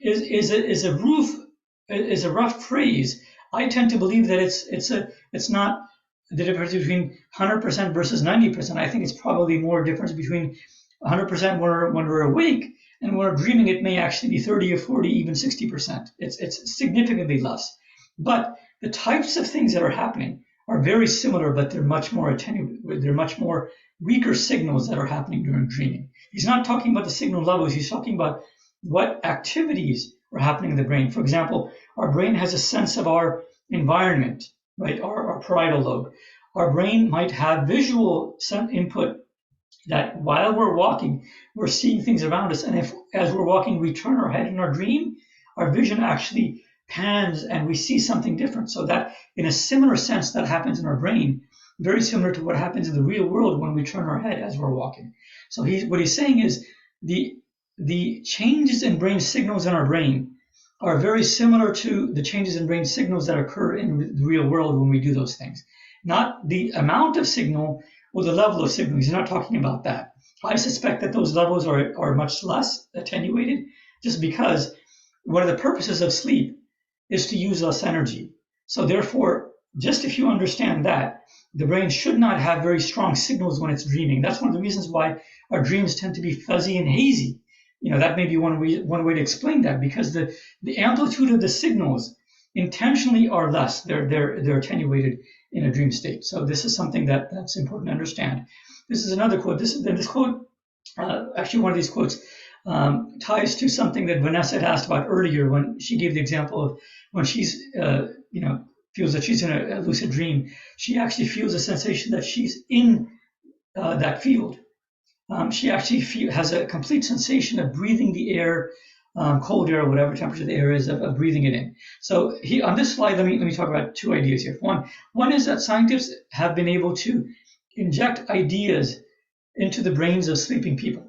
is a rough phrase. I tend to believe that it's not the difference between 100% versus 90%. I think it's probably more difference between 100% when we're awake, and when we're dreaming, it may actually be 30 or 40, even 60%. It's significantly less. But the types of things that are happening are very similar, but they're much more attenuated. They're much more weaker signals that are happening during dreaming. He's not talking about the signal levels. He's talking about what activities are happening in the brain. For example, our brain has a sense of our environment, right? Our parietal lobe. Our brain might have visual input that while we're walking, we're seeing things around us. And if, as we're walking, we turn our head in our dream, our vision actually pans and we see something different. So that in a similar sense, that happens in our brain, very similar to what happens in the real world when we turn our head as we're walking. So what he's saying is the changes in brain signals in our brain are very similar to the changes in brain signals that occur in the real world when we do those things. Not the amount of signal or the level of signal. He's not talking about that. I suspect that those levels are much less attenuated, just because one of the purposes of sleep is to use less energy. So therefore, just if you understand that, the brain should not have very strong signals when it's dreaming. That's one of the reasons why our dreams tend to be fuzzy and hazy. That may be one way to explain that, because the amplitude of the signals intentionally are less. They're attenuated in a dream state. So this is something that's important to understand. This is another quote. This quote, actually one of these quotes, ties to something that Vanessa had asked about earlier when she gave the example of when she's, feels that she's in a lucid dream. She actually feels a sensation that she's in that field. She actually has a complete sensation of breathing the air, cold air, whatever temperature the air is, of breathing it in. So on this slide, let me talk about two ideas here. One is that scientists have been able to inject ideas into the brains of sleeping people.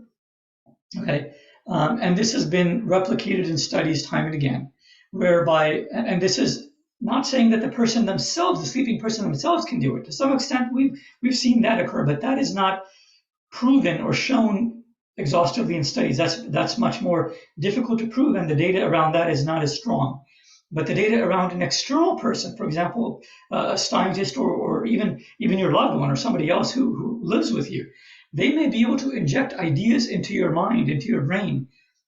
Okay, and this has been replicated in studies time and again, whereby, and this is not saying that the person themselves, the sleeping person themselves, can do it. To some extent, we've seen that occur, but that is not proven or shown exhaustively in studies. That's much more difficult to prove, and the data around that is not as strong. But the data around an external person, for example, a scientist or even your loved one or somebody else who lives with you, they may be able to inject ideas into your mind, into your brain,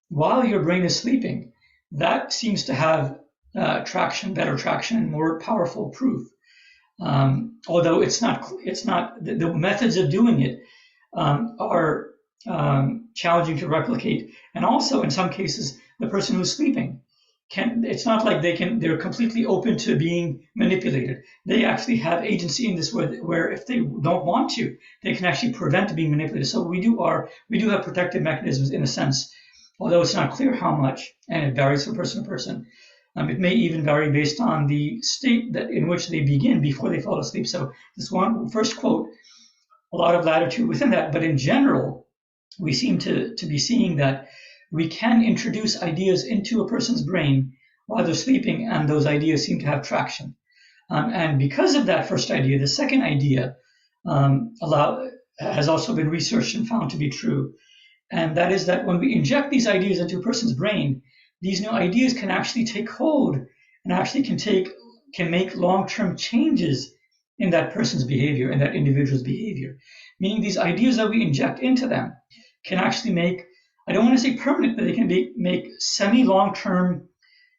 while your brain is sleeping. That seems to have better traction, and more powerful proof. Although it's not the methods of doing it are challenging to replicate, and also in some cases the person who's sleeping it's not like they're completely open to being manipulated. They actually have agency in this where if they don't want to, they can actually prevent being manipulated. So we do have protective mechanisms in a sense, although it's not clear how much, and it varies from person to person. It may even vary based on the state in which they begin before they fall asleep. So this one first quote, a lot of latitude within that, but in general, we seem to be seeing that we can introduce ideas into a person's brain while they're sleeping, and those ideas seem to have traction. And because of that first idea, the second idea has also been researched and found to be true. And that is that when we inject these ideas into a person's brain, these new ideas can actually take hold and actually can make long-term changes in that person's behavior, in that individual's behavior. Meaning these ideas that we inject into them can actually make, I don't want to say permanent, but they can make semi-long-term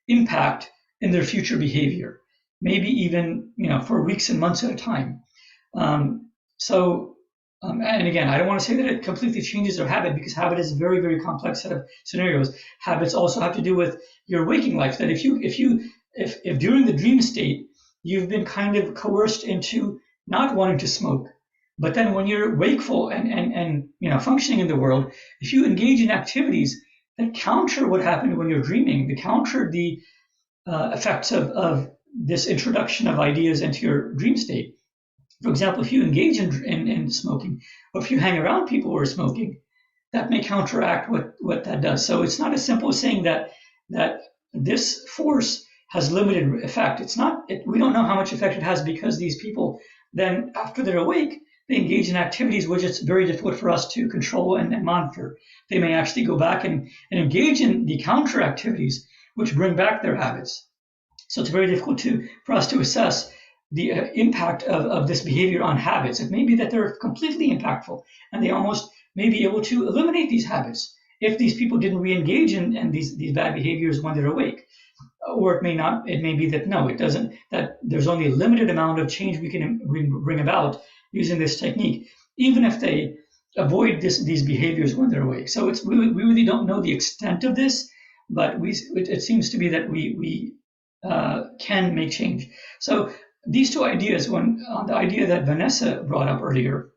impact in their future behavior, maybe even for weeks and months at a time. And again, I don't want to say that it completely changes their habit, because habit is a very, very complex set of scenarios. Habits also have to do with your waking life. That if during the dream state you've been kind of coerced into not wanting to smoke, but then when you're wakeful and functioning in the world, if you engage in activities that counter what happened when you're dreaming, that counter the effects of this introduction of ideas into your dream state, For example, if you engage in smoking, or if you hang around people who are smoking, that may counteract what that does. So it's not as simple as saying that this force has limited effect. It's not. We don't know how much effect it has, because these people then, after they're awake, they engage in activities which it's very difficult for us to control and monitor. They may actually go back and engage in the counter activities which bring back their habits. So it's very difficult for us to assess the impact of this behavior on habits. It may be that they're completely impactful, and they almost may be able to eliminate these habits if these people didn't re-engage in these bad behaviors when they're awake. Or it may not. It may be that no, it doesn't. That there's only a limited amount of change we can bring about using this technique, even if they avoid these behaviors when they're awake. So we really don't know the extent of this, but it seems to be that we can make change. So these two ideas, the idea that Vanessa brought up earlier,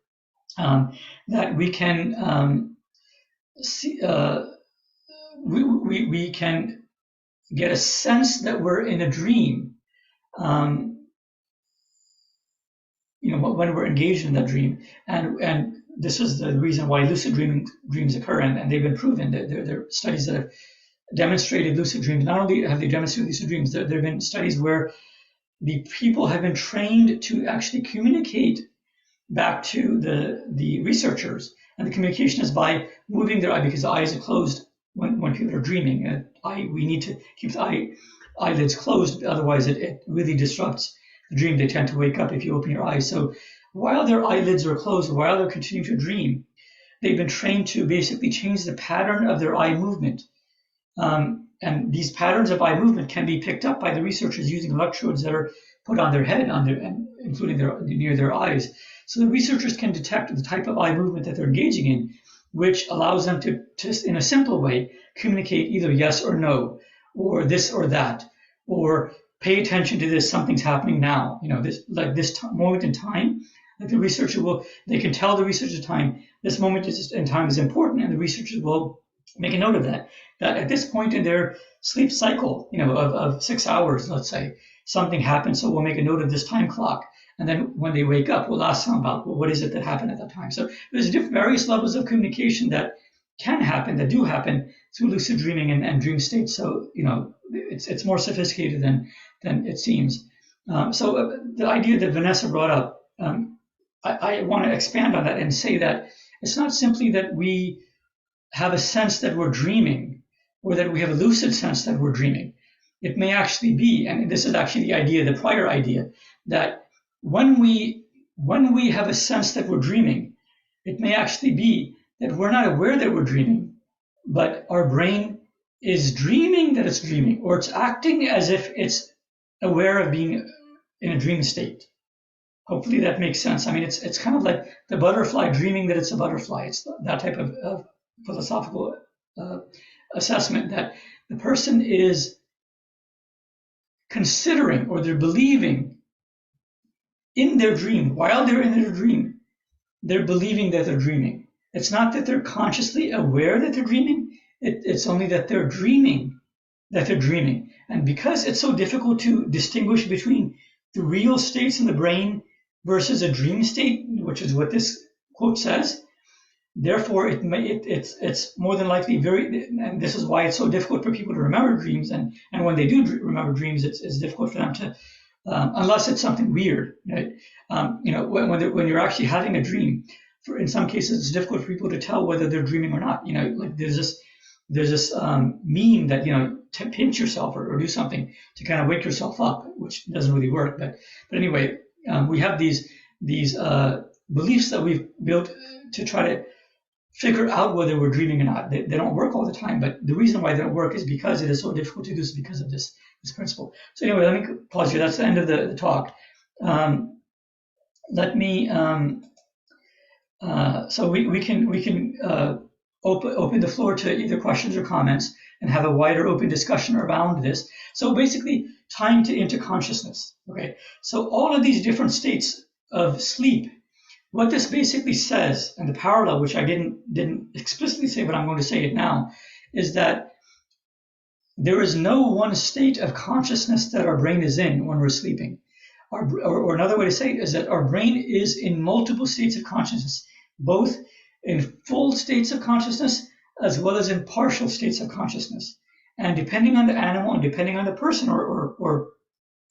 that we can see, we can get a sense that we're in a dream, when we're engaged in that dream, and this is the reason why lucid dreams occur, and they've been proven. There are studies that have demonstrated lucid dreams. Not only have they demonstrated lucid dreams, there have been studies where the people have been trained to actually communicate back to the researchers, and the communication is by moving their eye, because the eyes are closed when people are dreaming. We need to keep the eyelids closed, otherwise it really disrupts the dream. They tend to wake up if you open your eyes. So while their eyelids are closed, while they're continuing to dream, they've been trained to basically change the pattern of their eye movement. And these patterns of eye movement can be picked up by the researchers using electrodes that are put on their head, including near their eyes. So the researchers can detect the type of eye movement that they're engaging in, which allows them to just, in a simple way, communicate either yes or no, or this or that, or pay attention to this, something's happening now. This moment in time, like the researcher they can tell the researcher time, this moment in time is important, and the researchers will make a note of that at this point in their sleep cycle, of 6 hours, let's say, something happened, so we'll make a note of this time clock. And then when they wake up, we'll ask them about, well, what is it that happened at that time? So there's various levels of communication that can happen, that do happen through lucid dreaming and dream states. So, it's more sophisticated than it seems. So the idea that Vanessa brought up, I want to expand on that and say that it's not simply that we have a sense that we're dreaming, or that we have a lucid sense that we're dreaming. It may actually be, and this is actually the prior idea, that when we have a sense that we're dreaming, it may actually be that we're not aware that we're dreaming, but our brain is dreaming that it's dreaming, or it's acting as if it's aware of being in a dream state. Hopefully that makes sense. I mean, it's kind of like the butterfly dreaming that it's a butterfly. It's that type of philosophical assessment, that the person is considering, or they're believing in their dream. While they're in their dream, they're believing that they're dreaming. It's not that they're consciously aware that they're dreaming. It's only that they're dreaming that they're dreaming. And because it's so difficult to distinguish between the real states in the brain versus a dream state, which is what this quote says, therefore it's more than likely and this is why it's so difficult for people to remember dreams. And when they do remember dreams, it's difficult for them to, unless it's something weird, right? When you're actually having a dream, in some cases it's difficult for people to tell whether they're dreaming or not. Like there's this meme that to pinch yourself or do something to kind of wake yourself up, which doesn't really work. But anyway, we have these beliefs that we've built to try to figure out whether we're dreaming or not. They don't work all the time, but the reason why they don't work is because it is so difficult to do this, because of this principle. So anyway, let me pause here. That's the end of the talk. Let me. So we can open the floor to either questions or comments and have a wider open discussion around this. So basically, time into consciousness. Okay. So all of these different states of sleep. What this basically says, and the parallel, which I didn't explicitly say, but I'm going to say it now, is that there is no one state of consciousness that our brain is in when we're sleeping. or another way to say it is that our brain is in multiple states of consciousness, both in full states of consciousness as well as in partial states of consciousness. And depending on the animal and depending on the person or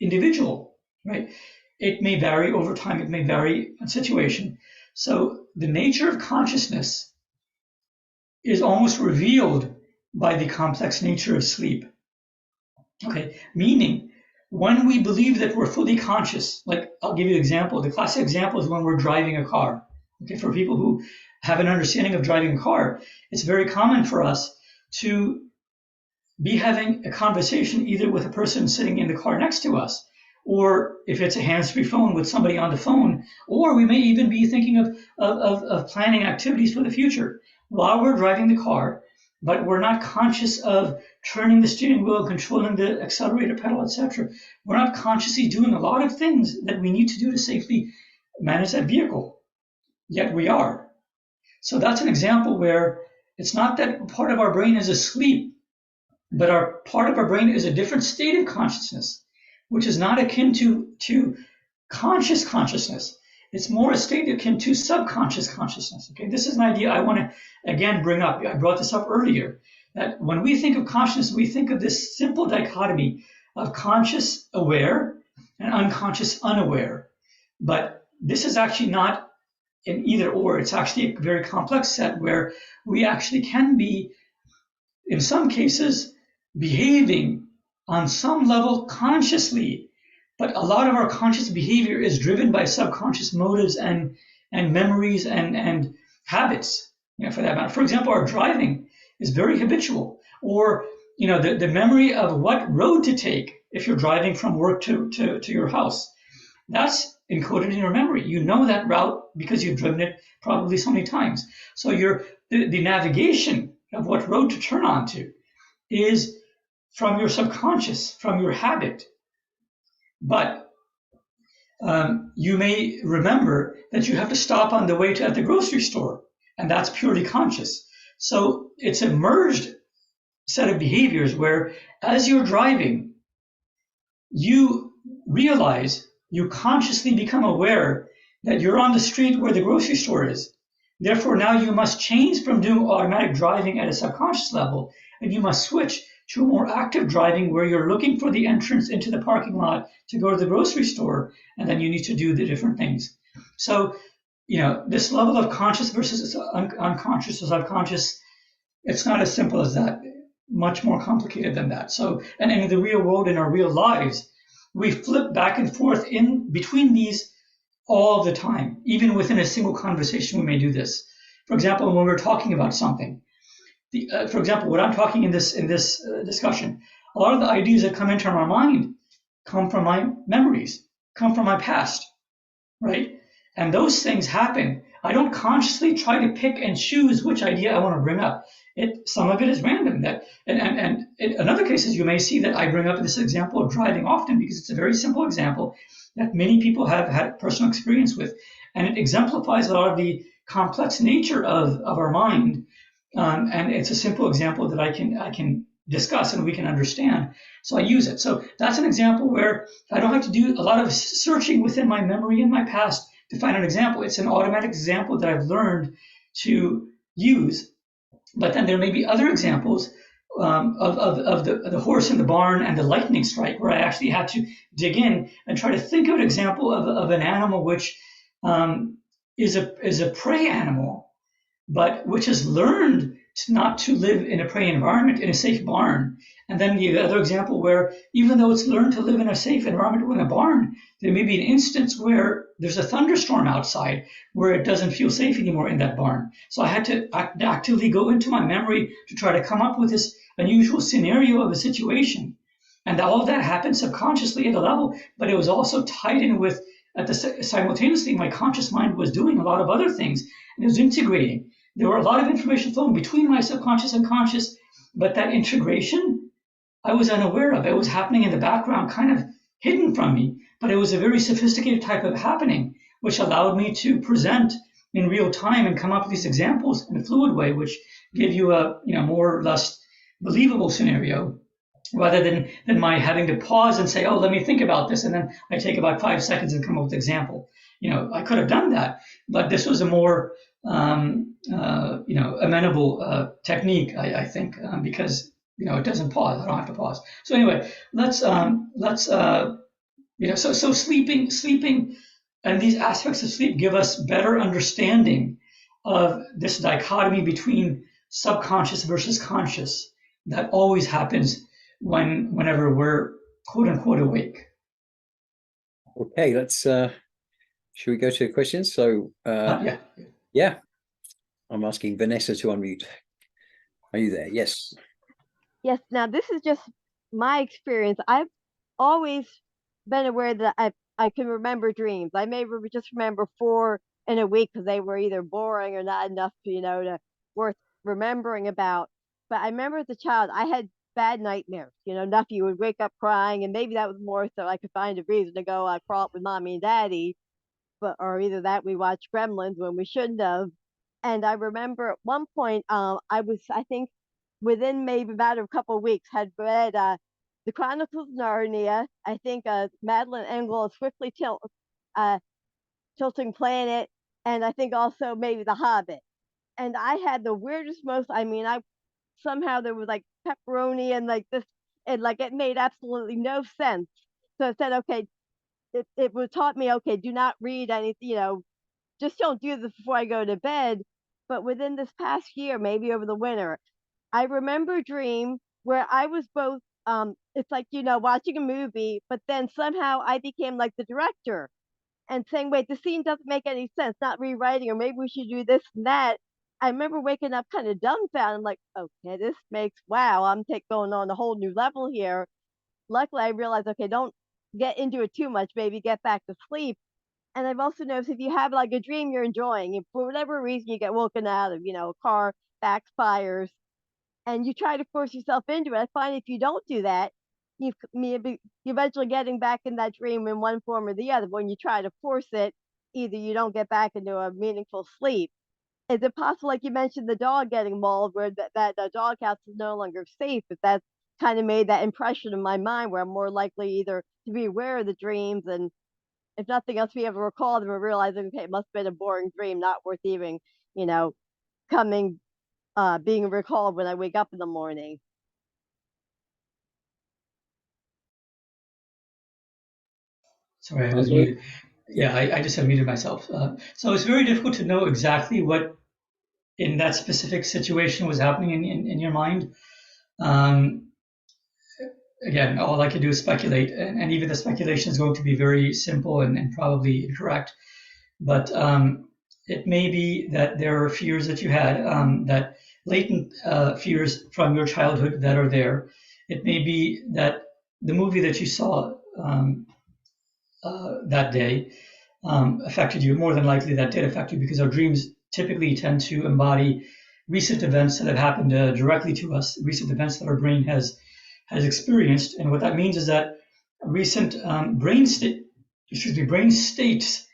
individual, right, it may vary over time, it may vary on situation. So the nature of consciousness is almost revealed by the complex nature of sleep. Okay, meaning when we believe that we're fully conscious, like I'll give you an example. The classic example is when we're driving a car. Okay, for people who have an understanding of driving a car, it's very common for us to be having a conversation either with a person sitting in the car next to us, or if it's a hands-free phone with somebody on the phone, or we may even be thinking of planning activities for the future while we're driving the car, but we're not conscious of turning the steering wheel, controlling the accelerator pedal, etc. We're not consciously doing a lot of things that we need to do to safely manage that vehicle, yet we are. So that's an example where it's not that part of our brain is asleep, but our part of our brain is a different state of consciousness, which is not akin to conscious consciousness. It's more a state akin to subconscious consciousness. Okay, this is an idea I want to again bring up. I brought this up earlier, that when we think of consciousness, we think of this simple dichotomy of conscious aware and unconscious unaware. But this is actually not an either or. It's actually a very complex set where we actually can be, in some cases, behaving on some level consciously, but a lot of our conscious behavior is driven by subconscious motives and memories and habits, for that matter. For example, our driving is very habitual, or the memory of what road to take if you're driving from work to your house. That's encoded in your memory. You know that route because you've driven it probably so many times. So the navigation of what road to turn onto is from your subconscious, from your habit. But you may remember that you have to stop on the way at the grocery store, and that's purely conscious. So it's a merged set of behaviors where, as you're driving, you realize, you consciously become aware that you're on the street where the grocery store is. Therefore, now you must change from doing automatic driving at a subconscious level, and you must switch to more active driving where you're looking for the entrance into the parking lot to go to the grocery store, and then you need to do the different things. So, this level of conscious versus unconscious or subconscious, it's not as simple as that, much more complicated than that. So, and in the real world, in our real lives, we flip back and forth in between these all the time. Even within a single conversation, we may do this. For example, when we're talking about something, for example, what I'm talking in this discussion, a lot of the ideas that come into my mind come from my memories, come from my past, right? And those things happen. I don't consciously try to pick and choose which idea I want to bring up. Some of it is random. And in other cases, you may see that I bring up this example of driving often because it's a very simple example that many people have had personal experience with, and it exemplifies a lot of the complex nature of our mind. And it's a simple example that I can discuss and we can understand. So I use it. So that's an example where I don't have to do a lot of searching within my memory and my past to find an example. It's an automatic example that I've learned to use. But then there may be other examples of the horse in the barn and the lightning strike, where I actually had to dig in and try to think of an example of an animal which is a prey animal, but which has learned not to live in a prey environment in a safe barn. And then the other example where, even though it's learned to live in a safe environment in a barn, there may be an instance where there's a thunderstorm outside where it doesn't feel safe anymore in that barn. So I had to actively go into my memory to try to come up with this unusual scenario of a situation. And all of that happened subconsciously at a level, but it was also tied in with, simultaneously, my conscious mind was doing a lot of other things, and it was integrating. There were a lot of information flowing between my subconscious and conscious, but that integration, I was unaware of. It was happening in the background, kind of hidden from me, but it was a very sophisticated type of happening, which allowed me to present in real time and come up with these examples in a fluid way, which give you a more or less believable scenario. rather than my having to pause and say, oh, let me think about this. And then I take about 5 seconds and come up with an example. I could have done that, but this was a more, amenable technique, I think, because, it doesn't pause. I don't have to pause. So anyway, so sleeping and these aspects of sleep give us better understanding of this dichotomy between subconscious versus conscious that always happens whenever we're quote unquote awake. Okay, let's should we go to the questions? So yeah, I'm asking Vanessa to unmute. Are you there? Yes. Yes. Now this is just my experience. I've always been aware that I can remember dreams. I may just remember 4 in a week because they were either boring or not enough, to worth remembering about. But I remember as a child, I had bad nightmares. Enough you would wake up crying, and maybe that was more so I could find a reason to go crawl up with mommy and daddy. Or either that we watched Gremlins when we shouldn't have. And I remember at one point, I think within maybe about a couple of weeks, had read The Chronicles of Narnia. I think Madeline Engel, Swiftly Tilting Planet, and I think also maybe The Hobbit. And I had the weirdest, I somehow there was like pepperoni and like this, and like it made absolutely no sense. So I said, okay, it was taught me, okay, do not read anything, just don't do this before I go to bed. But within this past year, maybe over the winter, I remember a dream where I was both, it's like, watching a movie, but then somehow I became like the director and saying, wait, the scene doesn't make any sense, not rewriting, or maybe we should do this and that. I remember waking up kind of dumbfounded. I'm like, okay, wow, I'm going on a whole new level here. Luckily, I realized, okay, don't get into it too much, maybe get back to sleep. And I've also noticed if you have like a dream you're enjoying, if for whatever reason you get woken out of, a car backfires, and you try to force yourself into it, I find if you don't do that, you eventually getting back in that dream in one form or the other. But when you try to force it, either you don't get back into a meaningful sleep. Is it possible, like you mentioned, the dog getting mauled, where that doghouse is no longer safe? If that's kind of made that impression in my mind, where I'm more likely either to be aware of the dreams and, if nothing else, be able to recall them and realizing, okay, it must have been a boring dream, not worth even, coming, being recalled when I wake up in the morning. Sorry, I was muted. Yeah, I just unmuted myself. So it's very difficult to know exactly what in that specific situation was happening in your mind. Again, all I can do is speculate, and even the speculation is going to be very simple and probably incorrect. But it may be that there are fears that you had, that latent fears from your childhood that are there. It may be that the movie that you saw that day affected you. More than likely, that did affect you, because our dreams typically tend to embody recent events that have happened directly to us, recent events that our brain has experienced. And what that means is that recent brain states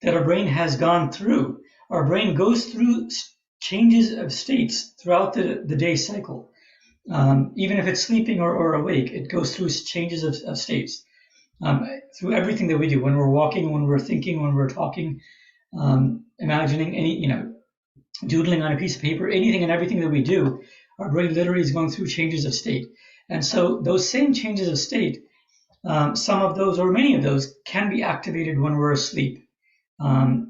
that our brain has gone through. Our brain goes through changes of states throughout the day cycle. Even if it's sleeping or awake, it goes through changes of states. Through everything that we do, when we're walking, when we're thinking, when we're talking, imagining any, doodling on a piece of paper, anything and everything that we do, our brain literally is going through changes of state. And so those same changes of state, some of those or many of those can be activated when we're asleep,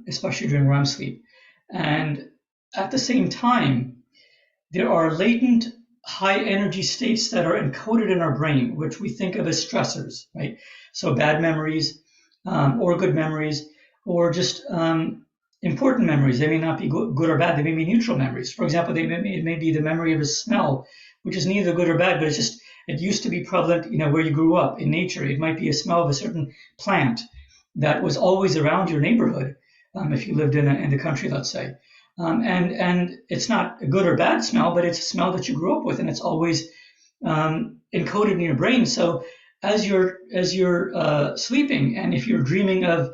especially during REM sleep. And at the same time, there are latent high energy states that are encoded in our brain, which we think of as stressors, right? So bad memories, or good memories, or just important memories. They may not be good or bad. They may be neutral memories. For example, it may be the memory of a smell, which is neither good or bad, but it used to be prevalent, where you grew up in nature. It might be a smell of a certain plant that was always around your neighborhood, if you lived in the country, let's say. And it's not a good or bad smell, but it's a smell that you grew up with, and it's always encoded in your brain. So as you're sleeping, and if you're dreaming of,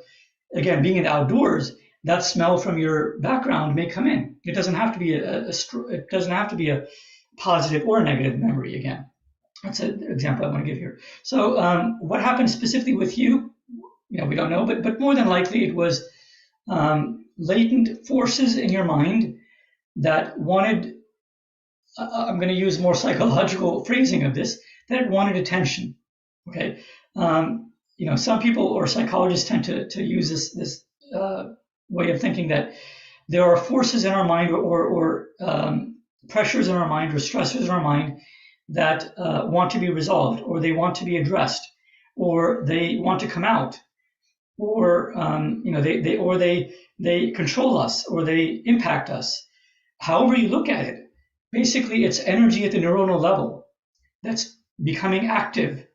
again, being in the outdoors, that smell from your background may come in. It doesn't have to be it doesn't have to be a positive or a negative memory again. That's an example I want to give here. So what happened specifically with you? We don't know, but more than likely it was latent forces in your mind that wanted, I'm going to use more psychological phrasing of this, that it wanted attention. Okay. Some people or psychologists tend to use this way of thinking that there are forces in our mind or pressures in our mind or stressors in our mind that want to be resolved, or they want to be addressed, or they want to come out, or they control us, or they impact us. However you look at it, basically it's energy at the neuronal level that's becoming active.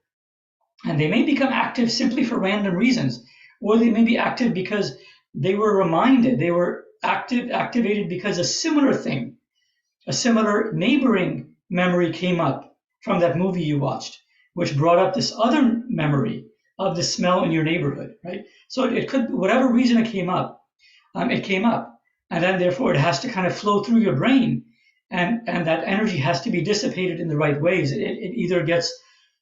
And they may become active simply for random reasons, or they may be active because they were reminded, they were activated because a similar thing, a similar neighboring memory came up from that movie you watched, which brought up this other memory of the smell in your neighborhood, right? So it could, whatever reason it came up, and then therefore it has to kind of flow through your brain, and that energy has to be dissipated in the right ways. It either gets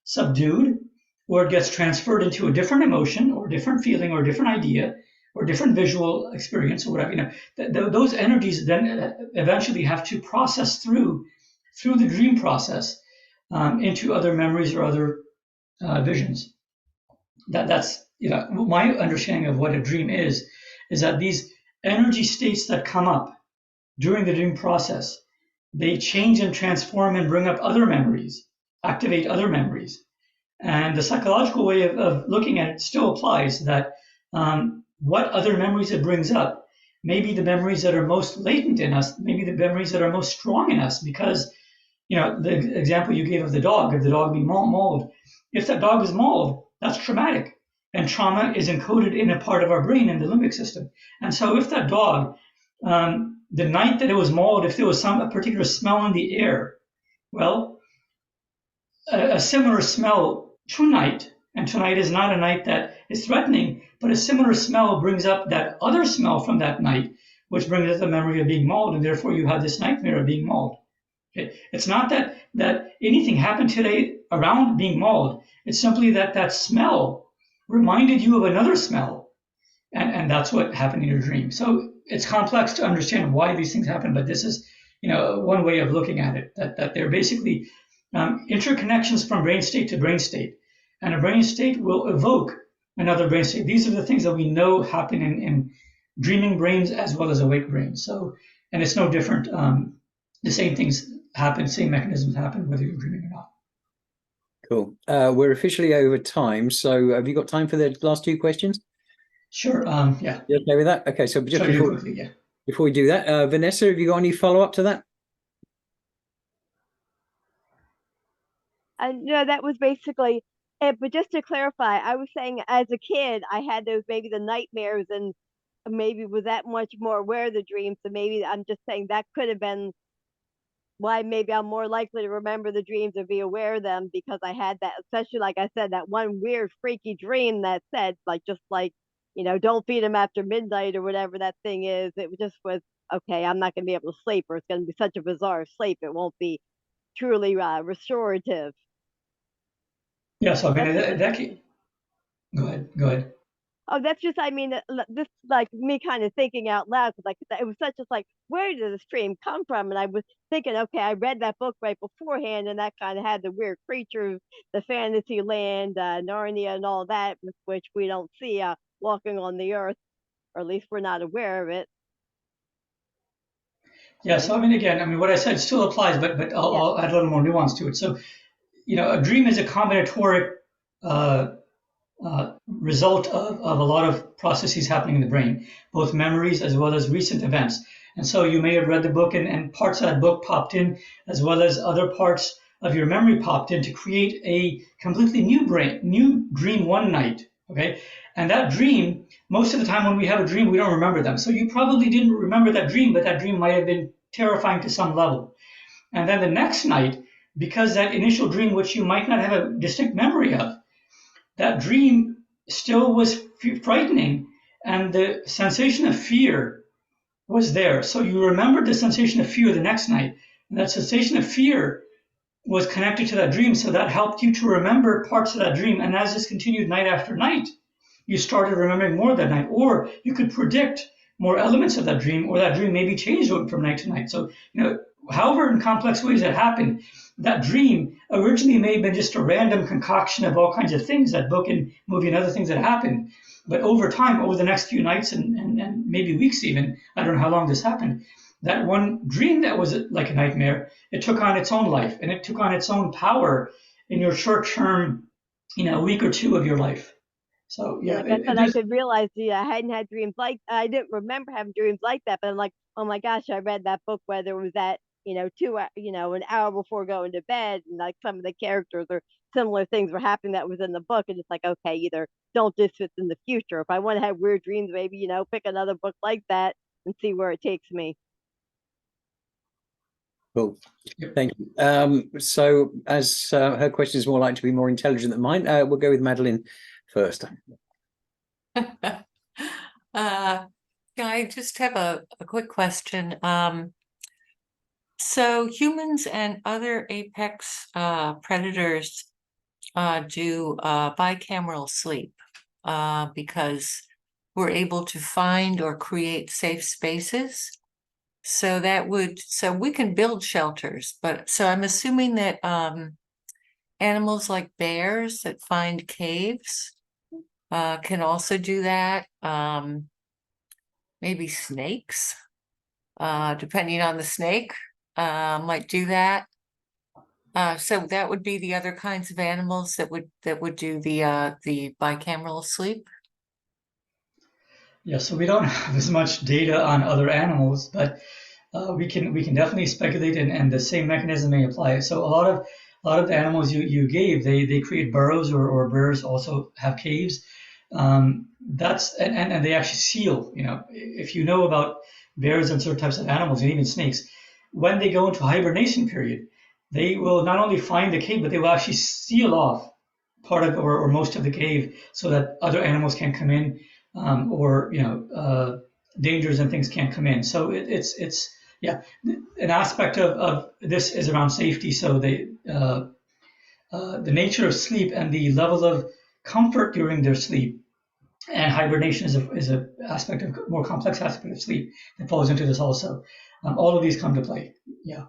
subdued, or it gets transferred into a different emotion, or different feeling, or different idea, or different visual experience, or whatever. Those energies then eventually have to process through the dream process into other memories or other visions. That's my understanding of what a dream is that these energy states that come up during the dream process, they change and transform and bring up other memories, activate other memories. And the psychological way of looking at it still applies, that what other memories it brings up may be the memories that are most latent in us, maybe the memories that are most strong in us, because, the example you gave of the dog being mauled, if that dog is mauled, that's traumatic. And trauma is encoded in a part of our brain, in the limbic system. And so if that dog, the night that it was mauled, if there was a particular smell in the air, well, a similar smell tonight, and tonight is not a night that is threatening, but a similar smell brings up that other smell from that night, which brings up the memory of being mauled, and therefore you have this nightmare of being mauled. Okay? It's not that anything happened today around being mauled. It's simply that smell reminded you of another smell, and that's what happened in your dream. So it's complex to understand why these things happen, but this is one way of looking at it, that they're basically interconnections from brain state to brain state, and a brain state will evoke another brain state. These are the things that we know happen in dreaming brains as well as awake brains. So, and it's no different. The same things happen, same mechanisms happen, whether you're dreaming or not. Cool. We're officially over time, so have you got time for the last two questions? Sure. Yeah. You okay with that? Okay. So just before we do that, Vanessa, have you got any follow up to that? No, that was basically it. But just to clarify, I was saying as a kid, I had those maybe the nightmares, and maybe was that much more aware of the dreams. So maybe I'm just saying that could have been why maybe I'm more likely to remember the dreams or be aware of them, because I had that, especially like I said, that one weird freaky dream that said don't feed him after midnight or whatever that thing is. It just was okay. I'm not going to be able to sleep, or it's going to be such a bizarre sleep. It won't be truly restorative. Yeah. So I mean, Go ahead. Oh, that's just, this like me kind of thinking out loud, because it was such just like, where did this dream come from? And I was thinking, okay, I read that book right beforehand, and that kind of had the weird creatures, the fantasy land, Narnia, and all that, which we don't see walking on the earth, or at least we're not aware of it. Yeah. So again, what I said still applies, but I'll add a little more nuance to it. So, a dream is a combinatoric result of a lot of processes happening in the brain, both memories as well as recent events. And so you may have read the book, and parts of that book popped in, as well as other parts of your memory popped in to create a completely new dream one night. Okay. And that dream, most of the time when we have a dream, we don't remember them. So you probably didn't remember that dream, but that dream might have been terrifying to some level. And then the next night, because that initial dream, which you might not have a distinct memory of, that dream still was frightening, and the sensation of fear was there. So you remembered the sensation of fear the next night, and that sensation of fear was connected to that dream. So that helped you to remember parts of that dream. And as this continued night after night, you started remembering more that night, or you could predict more elements of that dream, or that dream maybe changed from night to night. So, however in complex ways that happened, that dream originally may have been just a random concoction of all kinds of things, that book and movie and other things that happened. But over time, over the next few nights and maybe weeks even, I don't know how long this happened, that one dream that was like a nightmare, it took on its own life, and it took on its own power in your short term, week or two of your life. So yeah, like I said, I could realize I hadn't had dreams I didn't remember having dreams like that, but I'm like, oh my gosh, I read that book whether it was at an hour before going to bed, and like some of the characters or similar things were happening that was in the book, and it's like, okay, either don't do this in the future. If I want to have weird dreams, maybe pick another book like that and see where it takes me. Cool. Thank you. So as her question is more likely to be more intelligent than mine, we'll go with Madeline first. I just have a quick question. So humans and other apex predators do bicameral sleep because we're able to find or create safe spaces. So we can build shelters, so I'm assuming that animals like bears that find caves can also do that. Maybe snakes, depending on the snake, might do that. So that would be the other kinds of animals that would do the bicameral sleep. Yeah, so we don't have as much data on other animals, but we can definitely speculate, and the same mechanism may apply. So a lot of the animals you gave, they create burrows, or bears also have caves. And they actually seal. If you know about bears and certain types of animals, and even snakes, when they go into hibernation period, they will not only find the cave, but they will actually seal off part of or most of the cave so that other animals can't come in, or dangers and things can't come in. So it's an aspect of this is around safety. So the nature of sleep and the level of comfort during their sleep, and hibernation is a aspect of more complex aspect of sleep that falls into this also. All of these come to play. Yeah.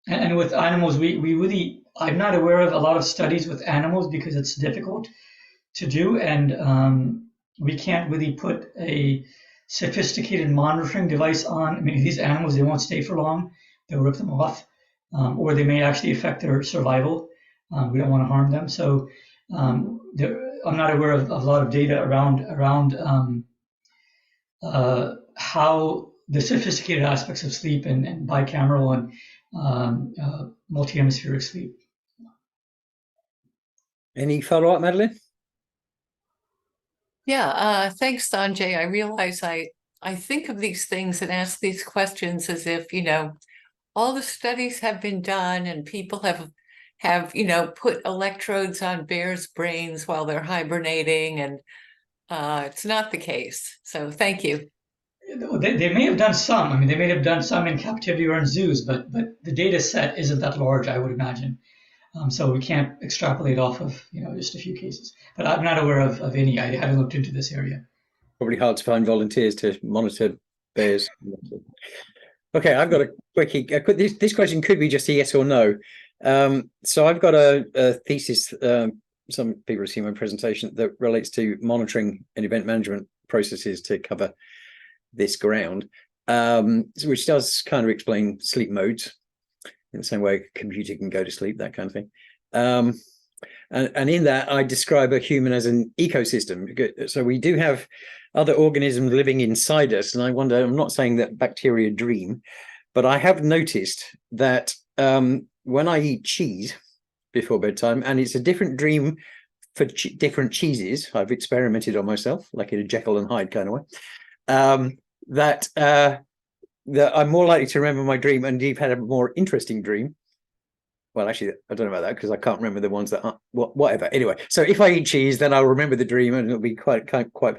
And with animals, we really, I'm not aware of a lot of studies with animals because it's difficult to do, and we can't really put a sophisticated monitoring device on. I mean, these animals, they won't stay for long. They'll rip them off, or they may actually affect their survival. We don't want to harm them. So I'm not aware of a lot of data around how the sophisticated aspects of sleep and bicameral and multi-hemispheric sleep. Any follow-up, Madeline? Yeah, thanks, Sanjay. I realize I think of these things and ask these questions as if, all the studies have been done and people have put electrodes on bears' brains while they're hibernating, and it's not the case. So thank you. They may have done some. I mean, they may have done some in captivity or in zoos, but the data set isn't that large, I would imagine. So we can't extrapolate off of just a few cases. But I'm not aware of any. I haven't looked into this area. Probably hard to find volunteers to monitor bears. Okay, I've got a quickie. This question could be just a yes or no. So I've got a thesis. Some people have seen my presentation that relates to monitoring and event management processes to cover this ground, which does kind of explain sleep modes in the same way a computer can go to sleep, that kind of thing. And in that, I describe a human as an ecosystem. So we do have other organisms living inside us. And I wonder, I'm not saying that bacteria dream, but I have noticed that when I eat cheese before bedtime, and it's a different dream for different cheeses, I've experimented on myself, like in a Jekyll and Hyde kind of way, that I'm more likely to remember my dream and you've had a more interesting dream. Well, actually, I don't know about that because I can't remember the ones that aren't, whatever. Anyway, so if I eat cheese, then I'll remember the dream and it'll be quite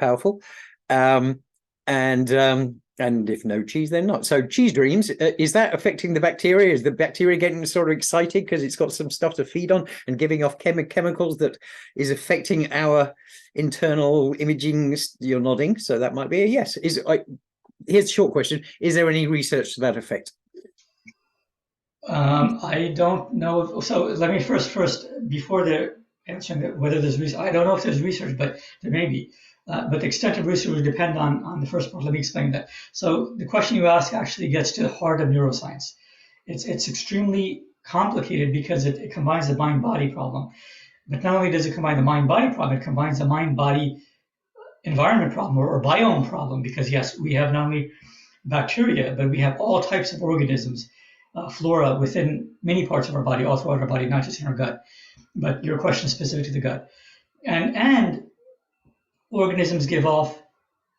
powerful. And And if no cheese, then not. So cheese dreams, is that affecting the bacteria? Is the bacteria getting sort of excited because it's got some stuff to feed on and giving off chemicals that is affecting our internal imaging? You're nodding, so that might be a yes. Here's a short question. Is there any research to that effect? I don't know. So let me first, before the answering whether there's research, I don't know if there's research, but there may be. But the extent of research would depend on the first part. Let me explain that. So the question you ask actually gets to the heart of neuroscience. It's extremely complicated because it combines the mind-body problem. But not only does it combine the mind-body problem, it combines the mind-body environment problem or biome problem, because yes, we have not only bacteria, but we have all types of organisms, flora within many parts of our body, all throughout our body, not just in our gut. But your question is specific to the gut. And organisms give off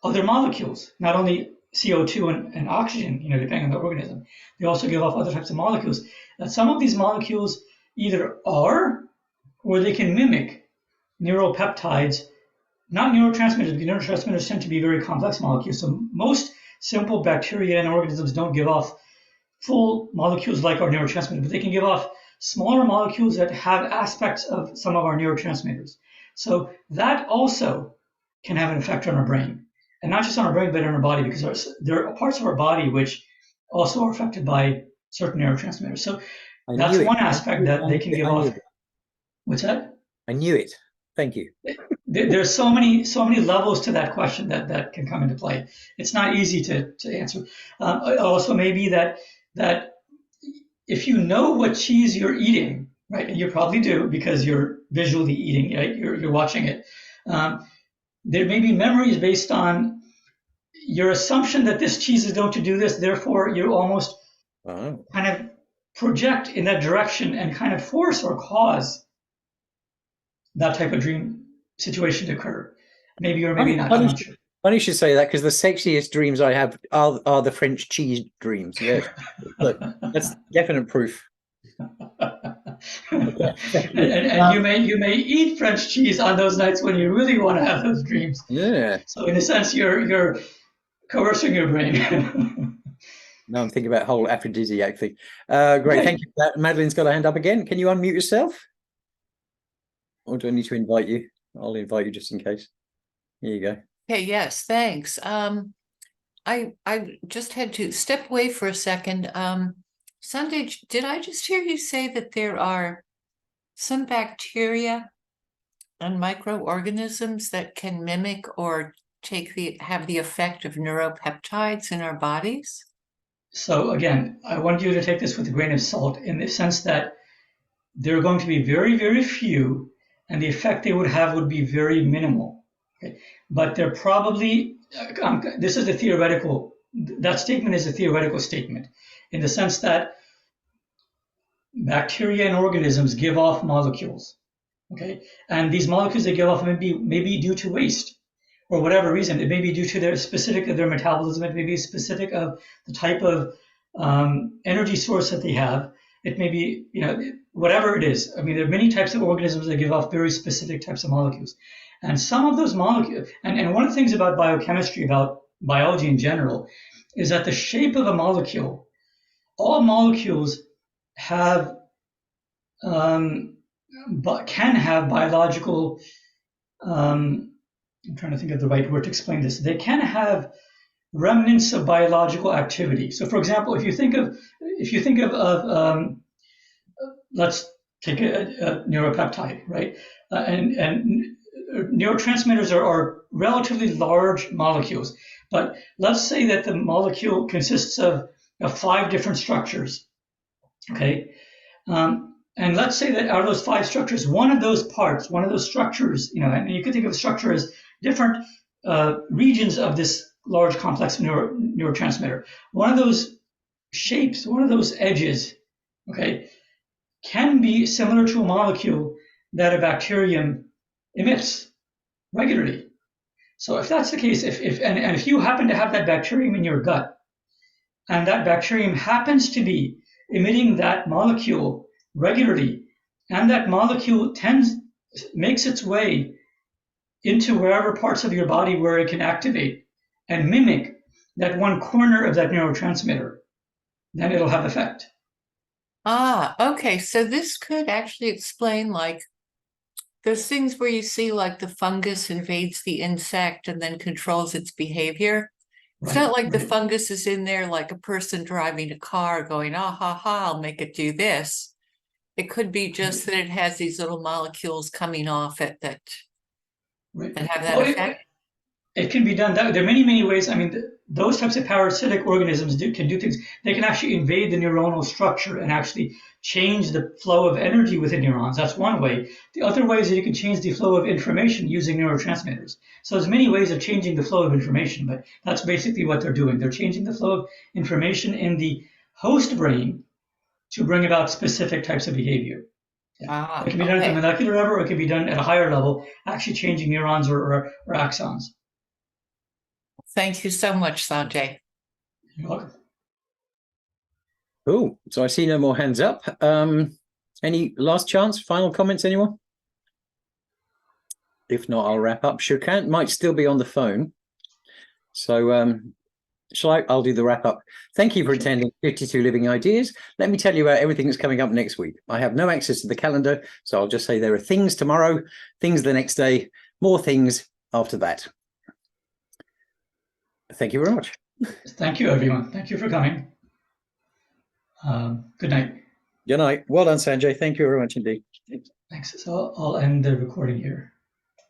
other molecules, not only CO2 and oxygen, depending on the organism. They also give off other types of molecules. And some of these molecules either are or they can mimic neuropeptides, not neurotransmitters, because neurotransmitters tend to be very complex molecules. So most simple bacteria and organisms don't give off full molecules like our neurotransmitters, but they can give off smaller molecules that have aspects of some of our neurotransmitters. So that also can have an effect on our brain, and not just on our brain, but on our body, because there are parts of our body which also are affected by certain neurotransmitters. So that's one aspect that they can give off. What's that? I knew it. Thank you. There's so many levels to that question that can come into play. It's not easy to answer. Also, maybe that if you know what cheese you're eating, right, and you probably do because you're visually eating, right? You're watching it. There may be memories based on your assumption that this cheese is going to do this. Therefore, you almost kind of project in that direction and kind of force or cause that type of dream situation to occur. Maybe or maybe not. I'm not sure. Funny you should say that, because the sexiest dreams I have are the French cheese dreams. Yes, look, that's definite proof. And you may eat French cheese on those nights when you really want to have those dreams. Yeah. So in a sense, you're coercing your brain. No, I'm thinking about whole aphrodisiac thing. Great, thank you for that. Madeline's got her hand up again. Can you unmute yourself? Or do I need to invite you? I'll invite you just in case. Here you go. Okay, yes, thanks. I just had to step away for a second. Sanjay, did I just hear you say that there are some bacteria and microorganisms that can mimic or have the effect of neuropeptides in our bodies? So again, I want you to take this with a grain of salt, in the sense that there are going to be very, very few, and the effect they would have would be very minimal. Okay? But they're probably, this is a theoretical, that statement is a theoretical statement, in the sense that bacteria and organisms give off molecules. Okay, and these molecules they give off may be due to waste, or whatever reason. It may be due to their specific of their metabolism. It may be specific of the type of energy source that they have. It may be, whatever it is. I mean, there are many types of organisms that give off very specific types of molecules. And some of those molecules, and one of the things about biochemistry, about biology in general, is that the shape of a molecule, all molecules have, but can have biological, I'm trying to think of the right word to explain this. They can have remnants of biological activity. So, for example, if you think of let's take a neuropeptide, right? And neurotransmitters are relatively large molecules. But let's say that the molecule consists of 5 different structures, okay? And let's say that out of those 5 structures, one of those structures, and you could think of a structure as different regions of this large complex neurotransmitter. One of those shapes, one of those edges, okay, can be similar to a molecule that a bacterium emits regularly. So if that's the case, if you happen to have that bacterium in your gut, and that bacterium happens to be emitting that molecule regularly, and that molecule makes its way into wherever parts of your body where it can activate and mimic that one corner of that neurotransmitter, then it'll have effect. Ah, okay. So this could actually explain like those things where you see like the fungus invades the insect and then controls its behavior. It's not like the fungus is in there like a person driving a car going, ah, ha, ha, I'll make it do this. It could be just that it has these little molecules coming off it that have that effect. It can be done. There are many, many ways. I mean, those types of parasitic organisms can do things. They can actually invade the neuronal structure and actually change the flow of energy within neurons. That's one way. The other way is that you can change the flow of information using neurotransmitters. So there's many ways of changing the flow of information, but that's basically what they're doing. They're changing the flow of information in the host brain to bring about specific types of behavior. It can be done at the molecular level, or it can be done at a higher level, actually changing neurons or axons. Thank you so much, Sanjay. You're welcome. Cool. So I see no more hands up. Any last chance? Final comments, anyone? If not, I'll wrap up. Shukant might still be on the phone. So I'll do the wrap up. Thank you for attending 52 Living Ideas. Let me tell you about everything that's coming up next week. I have no access to the calendar, so I'll just say there are things tomorrow, things the next day, more things after that. Thank you very much. Thank you, everyone. Thank you for coming. Good night. Good night. Well done, Sanjay. Thank you very much indeed. Thanks. So I'll end the recording here.